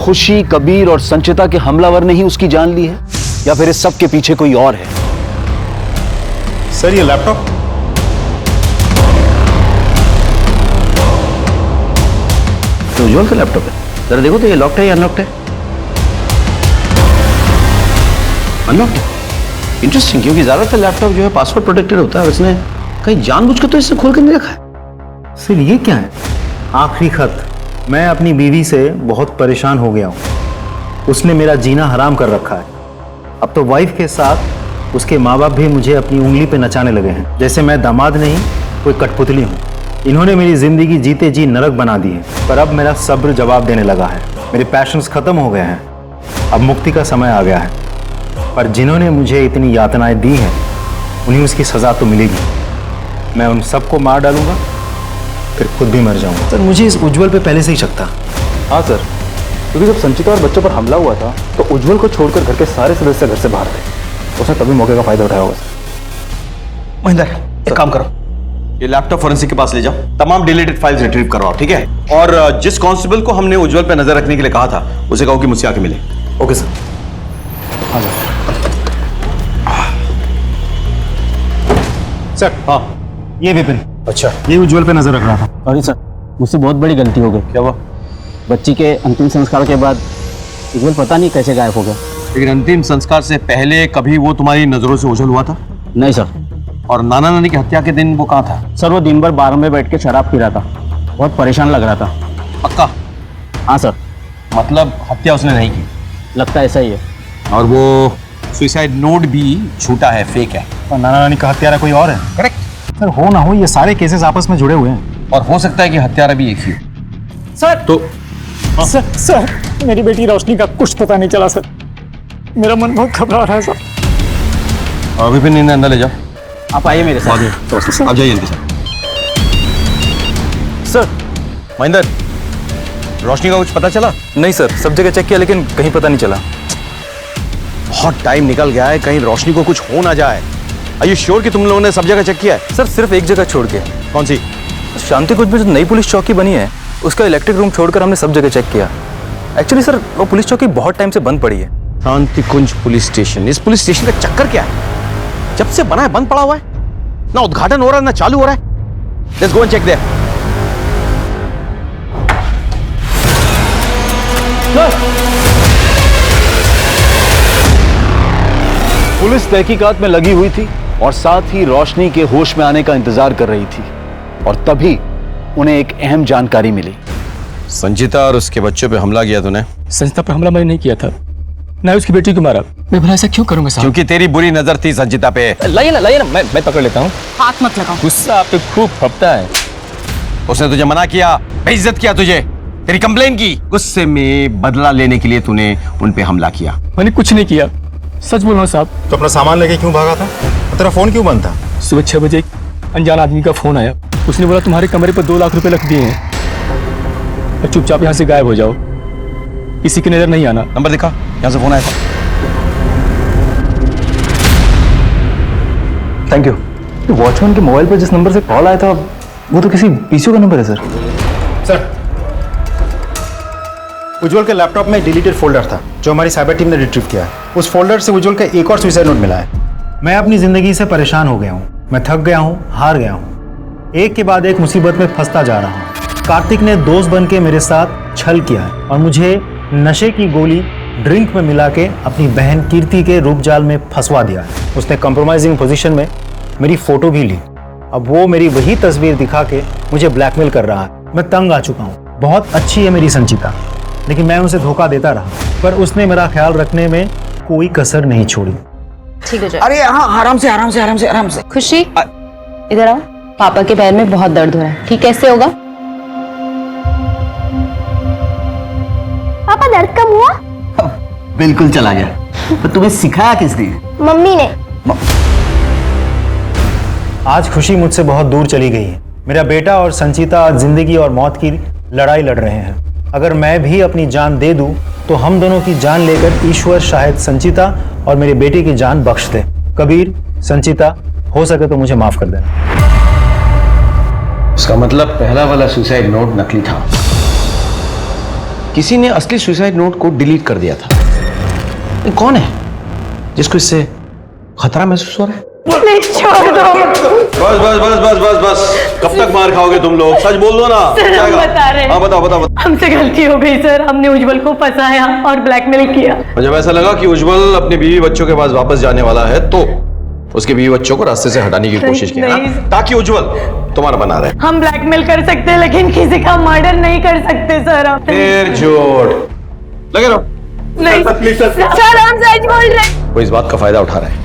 [SPEAKER 14] खुशी, कबीर और संचिता के हमलावर ने ही उसकी जान ली है या फिर इस सब के पीछे कोई और है।
[SPEAKER 17] सर ये लैपटॉप
[SPEAKER 14] तो उज्जवल का लैपटॉप है। जरा देखो तो ये लॉक्ड है या अनलॉक्ड है। अनलॉक्ड है। इंटरेस्टिंग, क्योंकि ज्यादातर लैपटॉप जो है पासवर्ड प्रोटेक्टेड होता है, उसने कहीं जानबूझ के तो इससे खोल कर नहीं रखा है।
[SPEAKER 18] सर ये क्या है? आखिरी खत। मैं अपनी बीवी से बहुत परेशान हो गया हूँ, उसने मेरा जीना हराम कर रखा है। अब तो वाइफ के साथ उसके माँ बाप भी मुझे अपनी उंगली पे नचाने लगे हैं, जैसे मैं दामाद नहीं कोई कठपुतली हूँ। इन्होंने मेरी जिंदगी जीते जी नरक बना दी है, पर अब मेरा सब्र जवाब देने लगा है। मेरे पैशंस खत्म हो गए हैं, अब मुक्ति का समय आ गया है। पर जिन्होंने मुझे इतनी यातनाएं दी हैं उन्हें उसकी सजा तो मिलेगी। मैं उन सबको मार डालूंगा, फिर खुद भी मर जाऊंगा। सर मुझे इस उज्जवल पे पहले से ही शक था।
[SPEAKER 19] हाँ सर, क्योंकि जब संचिता और बच्चों पर हमला हुआ था तो उज्जवल को छोड़कर घर के सारे सदस्य घर से बाहर थे। उसने तभी मौके का फायदा उठाया होगा।
[SPEAKER 20] महेंद्र, एक काम करो, ये लैपटॉप फोरेंसिक के पास ले जाओ, तमाम डिलीटेड फाइल्स रिट्रीव करवाओ, ठीक है? और जिस कांस्टेबल को हमने उज्जवल पे नजर रखने के लिए कहा था उसे कहो कि मुझसे आके मिले।
[SPEAKER 19] Okay sir. हाँ
[SPEAKER 17] सर। हाँ ये विपिन।
[SPEAKER 20] अच्छा,
[SPEAKER 17] ये उज्जवल पे नजर रख रहा था।
[SPEAKER 9] सॉरी सर, मुझसे बहुत बड़ी गलती हो गई।
[SPEAKER 20] क्या हुआ?
[SPEAKER 9] बच्ची के अंतिम संस्कार के बाद उज्जवल पता नहीं कैसे गायब हो गया।
[SPEAKER 20] लेकिन अंतिम संस्कार से पहले कभी वो तुम्हारी नजरों से ओझल हुआ था?
[SPEAKER 9] नहीं सर।
[SPEAKER 20] और नाना नानी की हत्या के दिन वो कहाँ था?
[SPEAKER 9] सर वो दिन भर बार में बैठ के शराब पी रहा था, बहुत परेशान लग रहा था।
[SPEAKER 20] पक्का?
[SPEAKER 9] हाँ सर।
[SPEAKER 20] मतलब हत्या उसने नहीं की?
[SPEAKER 9] लगता है ऐसा ही है।
[SPEAKER 20] और वो सुसाइड नोट भी झूठा है, फेक है।
[SPEAKER 17] और नाना नानी का हत्यारा कोई और है?
[SPEAKER 20] करेक्ट।
[SPEAKER 17] सर हो ना हो ये सारे केसेस आपस में जुड़े हुए हैं।
[SPEAKER 20] और हो सकता है कि हत्यारा भी एक ही हो।
[SPEAKER 2] सर
[SPEAKER 20] तो
[SPEAKER 2] सर मेरी बेटी रोशनी का कुछ पता नहीं चला सर। मेरा मन बहुत घबरा रहा है सर।
[SPEAKER 20] विपिन इन्हें अंदर ले जाओ।
[SPEAKER 9] आप आइए मेरे साथ।
[SPEAKER 20] आप जाइए इनके साथ।
[SPEAKER 19] सर
[SPEAKER 20] महेंद्र, रोशनी का कुछ पता चला?
[SPEAKER 19] नहीं सर, सब जगह चेक किया लेकिन कहीं पता नहीं चला।
[SPEAKER 20] बहुत टाइम निकल गया है, कहीं रोशनी को कुछ हो ना जाए। आर यू श्योर कि तुम लोगों ने सब जगह चेक किया है?
[SPEAKER 19] सर सिर्फ एक जगह छोड़ के।
[SPEAKER 20] कौन सी?
[SPEAKER 19] शांति कुछ में जो नई पुलिस चौकी बनी है उसका इलेक्ट्रिक रूम छोड़कर हमने सब जगह चेक किया। एक्चुअली सर वो पुलिस चौकी बहुत टाइम से बंद पड़ी है।
[SPEAKER 20] शांति कुंज पुलिस स्टेशन, इस पुलिस स्टेशन का चक्कर क्या है? जब से बना है बंद पड़ा हुआ है, ना उद्घाटन हो रहा है ना चालू हो रहा है। Let's go and check there.
[SPEAKER 14] Police तहकीकात में लगी हुई थी और साथ ही रोशनी के होश में आने का इंतजार कर रही थी और तभी उन्हें एक अहम जानकारी मिली।
[SPEAKER 20] संचिता और उसके बच्चों पे हमला किया तूने?
[SPEAKER 2] संचिता पर हमला मैंने नहीं किया था, ना उसकी बेटी को मारा। मैं भला ऐसा क्यों करूंगा साहब?
[SPEAKER 20] क्योंकि तेरी बुरी नजर थी संचिता पे।
[SPEAKER 2] लाइए ना मैं पकड़ लेता हूँ।
[SPEAKER 13] हाथ मत लगाओ।
[SPEAKER 2] गुस्सा आप पे खूब फपता है।
[SPEAKER 20] उसने तुझे मना किया, बेइज्जत किया तुझे, तेरी कंप्लेन की। गुस्से में बदला लेने के लिए तूने उन पे हमला किया।
[SPEAKER 2] मैंने कुछ नहीं किया, सच बोल रहा हूँ साहब।
[SPEAKER 1] तो अपना सामान लेके क्यों भागा था? तेरा फोन क्यों बंद था?
[SPEAKER 2] सुबह 6 बजे एक अनजान आदमी का फोन आया। उसने बोला तुम्हारे कमरे पर 2 लाख रुपए रख दिए हैं और चुपचाप यहाँ से गायब हो जाओ, किसी की नजर नहीं आना।
[SPEAKER 20] नंबर दिखा, यहाँ से फोन आया था।
[SPEAKER 19] Thank you. वॉचमैन के मोबाइल पर जिस नंबर से कॉल आया था वो तो किसी पीसीओ का नंबर है सर।
[SPEAKER 1] सर, उज्जवल के लैपटॉप में डिलीटेड फोल्डर था जो हमारी साइबर टीम ने रिट्रीव किया है। उस फोल्डर से उज्जवल का एक और सुसाइड नोट मिला है। मैं अपनी जिंदगी से परेशान हो गया हूँ, मैं थक गया हूँ, हार गया हूँ, एक के बाद एक मुसीबत में फंसता जा रहा हूँ। कार्तिक ने दोस्त बन के मेरे साथ छल किया है और मुझे नशे की गोली ड्रिंक में मिला के अपनी बहन कीर्ति के रूपजाल में फंसवा दिया है। उसने कंप्रोमाइजिंग पोजीशन में मेरी फोटो भी ली। अब वो मेरी वही तस्वीर दिखा के मुझे ब्लैकमेल कर रहा है। मैं तंग आ चुका हूँ। बहुत अच्छी है मेरी संचिता, लेकिन मैं उसे धोखा देता रहा, पर उसने मेरा ख्याल रखने में कोई कसर नहीं छोड़ी।
[SPEAKER 13] ठीक हो जाए।
[SPEAKER 7] अरे हाँ, आराम से।
[SPEAKER 13] खुशी इधर आओ। पापा के पैर में बहुत दर्द हो रहा है। ठीक कैसे होगा?
[SPEAKER 16] पापा दर्द कम हुआ?
[SPEAKER 14] बिल्कुल चला गया। तो तुम्हें सिखाया किसने?
[SPEAKER 16] मम्मी ने।
[SPEAKER 1] आज खुशी मुझसे बहुत दूर चली गई है। मेरा बेटा और संचिता आज जिंदगी और मौत की लड़ाई लड़ रहे हैं। अगर मैं भी अपनी जान दे दूं तो हम दोनों की जान लेकर ईश्वर शायद संचिता और मेरे बेटे की जान बख्श दे। कबीर, संचिता, हो सके तो मुझे माफ कर देना।
[SPEAKER 20] उसका मतलब पहला वाला सुसाइड नोट नकली था। किसी ने असली सुसाइड नोट को डिलीट कर दिया था। ये कौन है जिसको इससे खतरा महसूस हो रहा है?
[SPEAKER 16] प्लीज छोड़ दो।
[SPEAKER 20] बस बस बस बस बस बस, कब तक मार खाओगे तुम लोग? सच बोल दो ना।
[SPEAKER 5] सर, हम बता रहे हैं।
[SPEAKER 20] हाँ बताओ।
[SPEAKER 5] हमसे गलती हो गई सर, हमने उज्जवल को फंसाया और ब्लैकमेल किया।
[SPEAKER 20] और जब ऐसा लगा कि उज्जवल अपने बीवी बच्चों के पास वापस जाने वाला है तो उसके बीवी बच्चों को रास्ते से हटाने की कोशिश की ना, ताकि उज्जवल तुम्हारा बना रहे।
[SPEAKER 5] हम ब्लैकमेल कर सकते हैं लेकिन किसी का मर्डर नहीं कर सकते सर। आप
[SPEAKER 20] फिर झूठ लगे रहो।
[SPEAKER 5] नहीं सर, हम सच बोल रहे हैं।
[SPEAKER 20] कोई इस बात का फायदा उठा रहा है।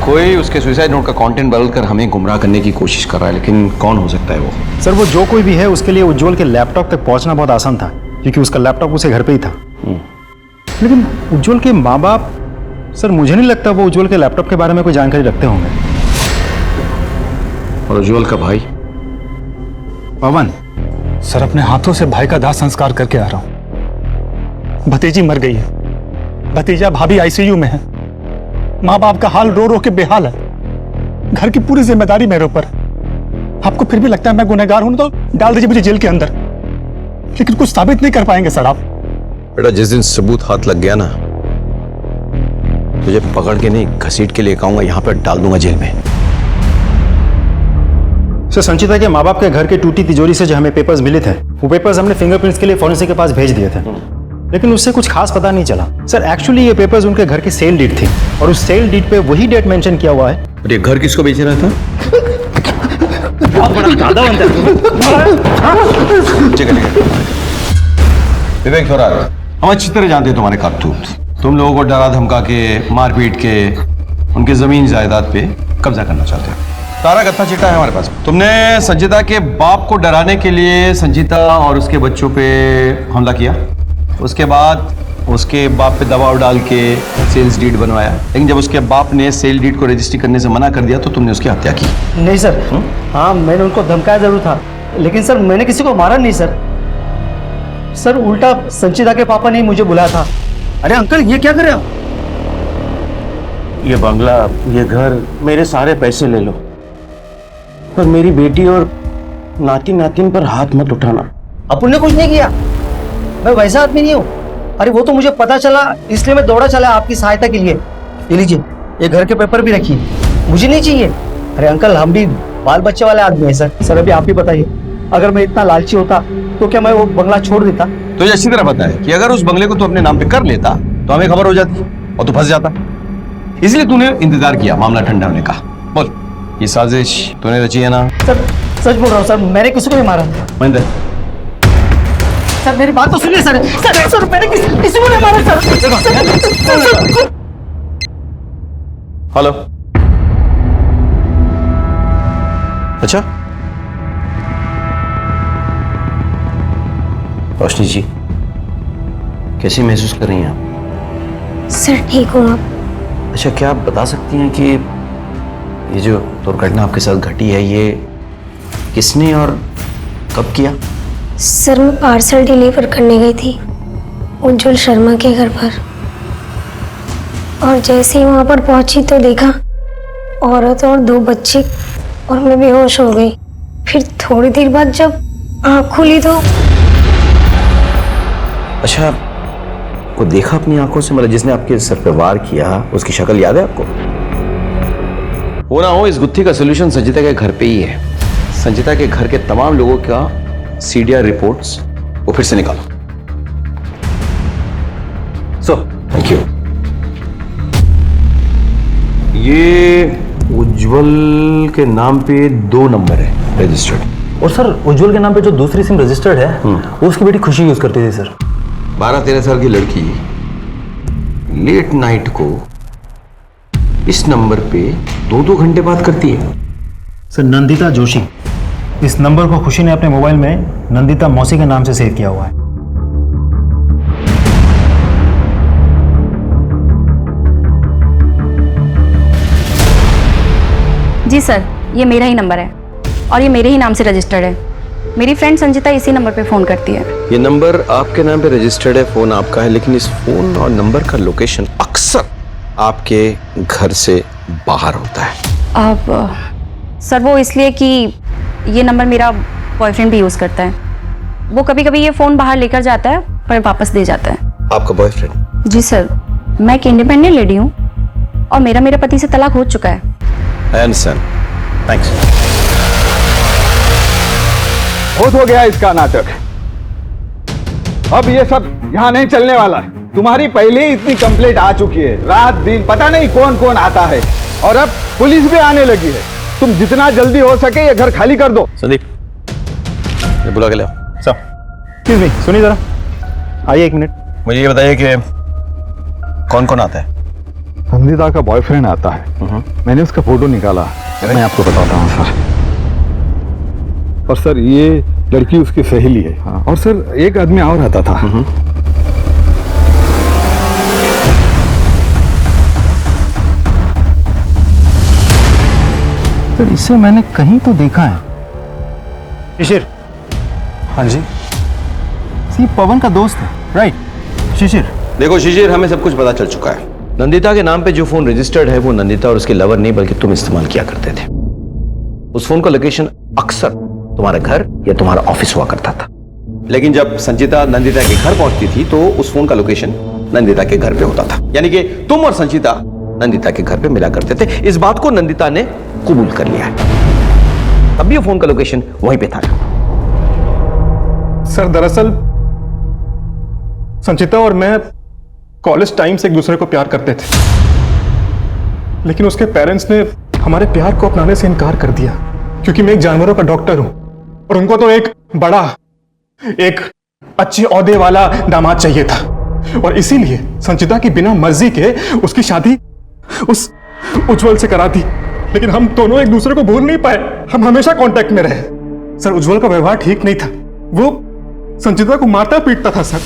[SPEAKER 20] कोई उसके सुसाइड नोट का कंटेंट बदलकर हमें गुमराह करने की कोशिश कर रहा है, लेकिन कौन हो सकता है वो?
[SPEAKER 1] सर, वो जो कोई भी है उसके लिए उज्जवल के लैपटॉप तक पहुंचना बहुत आसान था क्योंकि उसका लैपटॉप उसे घर पे ही था। लेकिन उज्जवल के माँ बाप, सर मुझे नहीं लगता वो उज्जवल के लैपटॉप के बारे में कोई जानकारी रखते होंगे।
[SPEAKER 20] और उज्जवल का भाई
[SPEAKER 17] पवन? सर, अपने हाथों से भाई का दाह संस्कार करके आ रहा हूं। भतीजी मर गई है, भतीजा भाभी आईसीयू में है, माँ बाप का हाल रो रो के बेहाल है, घर की पूरी जिम्मेदारी मेरे ऊपर। आपको फिर भी लगता है मैं गुनहगार हूं तो डाल दीजिए मुझे जेल के अंदर, लेकिन कुछ साबित नहीं कर पाएंगे सर आप।
[SPEAKER 20] बेटा, जिस दिन सबूत हाथ लग गया ना, तुझे पकड़ के नहीं घसीट के लेकर आऊंगा, यहाँ पर डाल दूंगा जेल में।
[SPEAKER 1] सर, संचिता के माँ बाप के घर के टूटी तिजोरी से जो हमें पेपर्स मिले थे, वो पेपर्स हमने फिंगरप्रिंट्स के लिए फॉरेंसिक के पास भेज दिए थे, लेकिन उससे कुछ खास पता नहीं चला। सर, एक्चुअली ये पेपर्स उनके घर की सेल डीड थी और उस सेल डीड पे वही डेट मेंशन किया हुआ है।
[SPEAKER 20] और ये घर किसको बेच रहा था? विवेक थोराट, हम अच्छी तरह जानते हैं तुम्हारे करतूत। तुम लोगों को डरा धमका के, मारपीट के उनके जमीन जायदाद पे कब्जा करना चाहते हो। सारा गत्ता चिट्ठा है हमारे पास। तुमने संजीता के बाप को डराने के लिए संजीता और उसके बच्चों पे हमला किया, उसके बाद उसके बाप पे दबाव डाल के सेल्स डीड बनवाया, लेकिन जब उसके बाप ने सेल डीड को रजिस्ट्री करने से मना कर दिया तो तुमने उसकी हत्या की।
[SPEAKER 9] नहीं सर, हाँ मैंने उनको धमकाया जरूर था, लेकिन सर मैंने किसी को मारा नहीं सर। सर उल्टा संचिता के पापा ने मुझे बुलाया था। अरे अंकल ये क्या कर रहे हो?
[SPEAKER 14] ये बंगला, ये घर, मेरे सारे पैसे ले लो, पर मेरी बेटी और नाती नातिन पर हाथ मत उठाना।
[SPEAKER 9] अपन ने कुछ नहीं किया, मैं वैसा आदमी नहीं हूँ। अरे वो तो मुझे पता चला इसलिए मैं दौड़ा चला आपकी सहायता के लिए। ये लीजिए, ये घर के पेपर भी रखिए, मुझे नहीं चाहिए। अरे अंकल हम भी बाल बच्चे वाले आदमी हैं सर। सर अभी आप ही बताइए, अगर मैं इतना लालची होता तो क्या मैं वो बंगला छोड़ देता?
[SPEAKER 20] तो ये अच्छी तरह पता है कि अगर उस बंगले को तू अपने नाम पे कर लेता तो हमें खबर हो जाती और तू फंस जाता, इसलिए तूने इंतजार किया मामला ठंडा होने का। बोल, ये साजिश तूने रची है ना?
[SPEAKER 9] सर सच बोल रहा हूँ सर, मैंने किसी को नहीं मारा।
[SPEAKER 20] महेंद्र,
[SPEAKER 9] सर मेरी बात तो सुनिए सर। सर मैंने किसी को नहीं मारा सर।
[SPEAKER 20] हेलो, अच्छा रोशनी जी, कैसी महसूस कर रही हैं आप?
[SPEAKER 16] सर ठीक हूँ आप?
[SPEAKER 20] अच्छा, क्या आप बता सकती हैं कि ये जो दुर्घटना आपके साथ घटी है ये किसने और कब किया?
[SPEAKER 16] सर मैं पार्सल डिलीवर करने गई थी उज्जवल शर्मा के घर पर, और जैसे ही वहाँ पर पहुंची तो देखा औरत और 2 बच्चे, और मैं बेहोश हो गई। फिर थोड़ी देर बाद जब आँख खुली तो
[SPEAKER 20] अच्छा, वो देखा अपनी आंखों से? मतलब जिसने आपके सर पे वार किया उसकी शक्ल याद है आपको? हो ना हो, इस गुत्थी का सोल्यूशन संजीता के घर पे ही है। संजीता के घर के तमाम लोगों का सीडीआर रिपोर्ट्स वो फिर से निकालो। Thank you. ये उज्जवल के नाम पे 2 नंबर है रजिस्टर्ड।
[SPEAKER 19] और सर उज्जवल के नाम पे जो दूसरी सिम रजिस्टर्ड है वो उसकी बेटी खुशी यूज करती थी सर।
[SPEAKER 20] 12-13 साल की लड़की लेट नाइट को इस नंबर पे 2-2 घंटे बात करती है।
[SPEAKER 1] सर नंदिता जोशी, इस नंबर को खुशी ने अपने मोबाइल में नंदिता मौसी के नाम से सेव किया हुआ है।
[SPEAKER 13] जी सर, ये मेरा ही नंबर है और ये मेरे ही नाम से रजिस्टर्ड है। मेरी फ्रेंड संजीता इसी नंबर पे फ़ोन करती है।
[SPEAKER 20] ये नंबर आपके नाम पे रजिस्टर्ड है, फ़ोन आपका है, लेकिन इस फ़ोन और नंबर का लोकेशन अक्सर आपके घर से बाहर होता है।
[SPEAKER 13] अब सर वो इसलिए कि ये नंबर मेरा बॉयफ्रेंड भी यूज़ करता है। वो कभी कभी ये फ़ोन बाहर लेकर जाता है पर वापस दे जाता है।
[SPEAKER 20] आपका बॉयफ्रेंड?
[SPEAKER 13] जी सर, मैं एक इंडिपेंडेंट लेडी हूँ और मेरे पति से तलाक हो चुका है।
[SPEAKER 20] I understand, thanks.
[SPEAKER 15] बहुत हो गया इसका नाटक, अब ये सब यहाँ नहीं चलने वाला है। तुम्हारी पहले ही इतनी कंप्लेंट आ चुकी है, रात दिन पता नहीं कौन कौन आता है, और अब पुलिस भी आने लगी है। तुम जितना जल्दी हो सके ये घर खाली कर दो।
[SPEAKER 20] संदीप, ये बुला के ले आओ।
[SPEAKER 1] एक्सक्यूज मी, सुनिए जरा, आइए 1 मिनट।
[SPEAKER 20] मुझे ये बताइए कि कौन कौन आता है?
[SPEAKER 15] संजीता का बॉयफ्रेंड आता है, मैंने उसका फोटो निकाला, मैं आपको बताता हूँ सर। और सर ये लड़की उसकी सहेली है। और सर एक आदमी और आता था।
[SPEAKER 1] सर इसे मैंने कहीं तो देखा है। शिशिर।
[SPEAKER 19] हाँ जी।
[SPEAKER 1] ये पवन का दोस्त है, राइट? शिशिर।
[SPEAKER 20] देखो शिशिर, हमें सब कुछ पता चल चुका है। नंदिता के नाम पे जो फोन रजिस्टर्ड है वो नंदिता और उसके लवर नहीं बल्कि तुम इस्तेमाल किया करते थे। उस फोन का लोकेशन अक्सर तुम्हारा घर या तुम्हारा ऑफिस हुआ करता था, लेकिन जब संचिता नंदिता के घर पहुंचती थी तो उस फोन का लोकेशन नंदिता के घर पे होता था। यानी कि तुम और संचिता नंदिता के घर पे मिला करते थे। इस बात को नंदिता ने कबूल कर लिया है। तब भी फोन का लोकेशन वहीं पे था।
[SPEAKER 17] सर दरअसल संचिता और मैं कॉलेज टाइम से एक दूसरे को प्यार करते थे, लेकिन उसके पेरेंट्स ने हमारे प्यार को अपनाने से इनकार कर दिया, क्योंकि मैं एक जानवरों का डॉक्टर हूं और उनको तो एक बड़ा, एक अच्छे औहदे वाला दामाद चाहिए था। और इसीलिए संचिता की बिना मर्जी के उसकी शादी उस उज्जवल से करा दी। लेकिन हम दोनों एक दूसरे को भूल नहीं पाए। हम हमेशा कांटेक्ट में रहे। सर उज्जवल का व्यवहार ठीक नहीं था। वो संचिता को मारता पीटता था सर,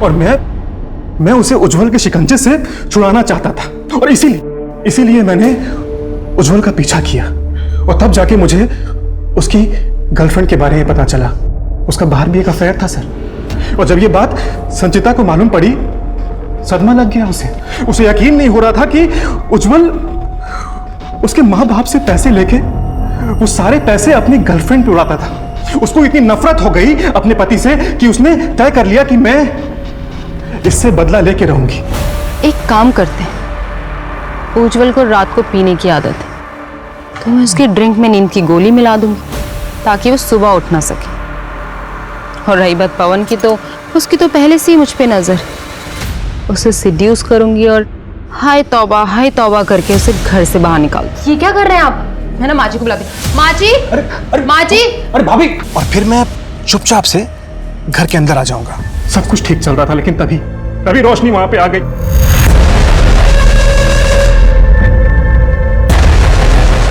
[SPEAKER 17] और मैं उसे उज्जवल के शिकंजे से छुड़ाना चाहता था, और इसीलिए मैंने उज्जवल का पीछा किया। और तब जाके मुझे उसकी गर्लफ्रेंड के बारे में पता चला। उसका बाहर भी एक अफेयर था सर। और जब ये बात संचिता को मालूम पड़ी, सदमा लग गया उसे यकीन नहीं हो रहा था कि उज्जवल उसके माँ बाप से पैसे लेके वो सारे पैसे अपनी गर्लफ्रेंड पे उड़ाता था। उसको इतनी नफरत हो गई अपने पति से कि उसने तय कर लिया कि मैं इससे बदला लेके रहूंगी।
[SPEAKER 13] एक काम करते हैं, उज्जवल को रात को पीने की आदत है, तो मैं उसकी ड्रिंक में नींद की गोली मिला दूंगी ताकि वो सुबह उठ ना सके। और रही बात पवन की, तो उसकी तो पहले से ही मुझ पे नजर। उसे सिड्यूस करूंगी और हाय तौबा करके उसे घर से बाहर निकाल।
[SPEAKER 8] ये क्या कर रहे हैं आप?
[SPEAKER 13] है ना, माँ जी को बुलाती। माँ जी, माँ जी।
[SPEAKER 17] अरे भाभी, और फिर मैं चुपचाप से घर के अंदर आ जाऊंगा। सब कुछ ठीक चल रहा था, लेकिन तभी रोशनी वहां पे आ गई।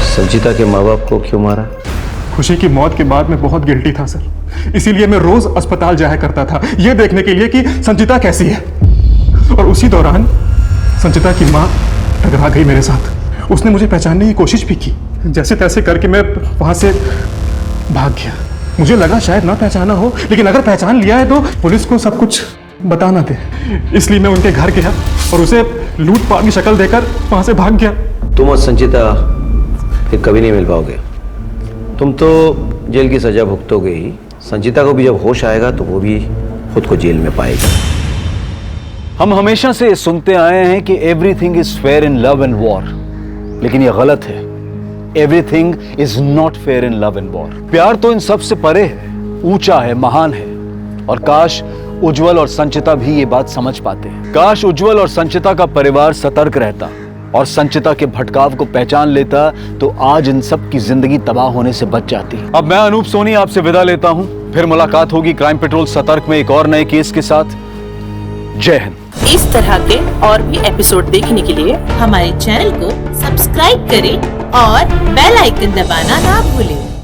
[SPEAKER 20] संचिता के माँ बाप को क्यों मारा?
[SPEAKER 17] खुशी की मौत के बाद मैं बहुत गिल्टी था सर, इसीलिए मैं रोज अस्पताल जाया करता था, यह देखने के लिए कि संचिता कैसी है। और उसी दौरान संचिता की माँ टकरा गई मेरे साथ। उसने मुझे पहचानने की कोशिश भी की। जैसे तैसे करके मैं वहां से भाग गया। मुझे लगा शायद ना पहचाना हो, लेकिन अगर पहचान लिया है तो पुलिस को सब कुछ बताना दे। इसलिए मैं उनके घर गया और उसे लूटपाट की शक्ल देकर वहां से भाग गया।
[SPEAKER 20] तुम और संचिता फिर कभी नहीं मिल पाओगे। तुम तो जेल की सजा भुगतोगे ही। संचिता को भी जब होश आएगा तो वो भी खुद को जेल में पाएगी।
[SPEAKER 14] हम हमेशा से सुनते आए हैं कि everything is fair in love and war, लेकिन यह गलत है। Everything is not fair in love and war. प्यार तो इन सब से परे है, ऊंचा है, महान है। और काश उज्जवल और संचिता भी ये बात समझ पाते। काश उज्जवल और संचिता का परिवार सतर्क रहता और संचिता के भटकाव को पहचान लेता, तो आज इन सब की जिंदगी तबाह होने से बच जाती। अब मैं अनूप सोनी आपसे विदा लेता हूं। फिर मुलाकात होगी क्राइम पेट्रोल सतर्क में एक और नए केस के साथ। जय हिंद।
[SPEAKER 3] इस तरह के और भी एपिसोड देखने के लिए हमारे चैनल को सब्सक्राइब करें और बेल आइकन दबाना ना भूलें।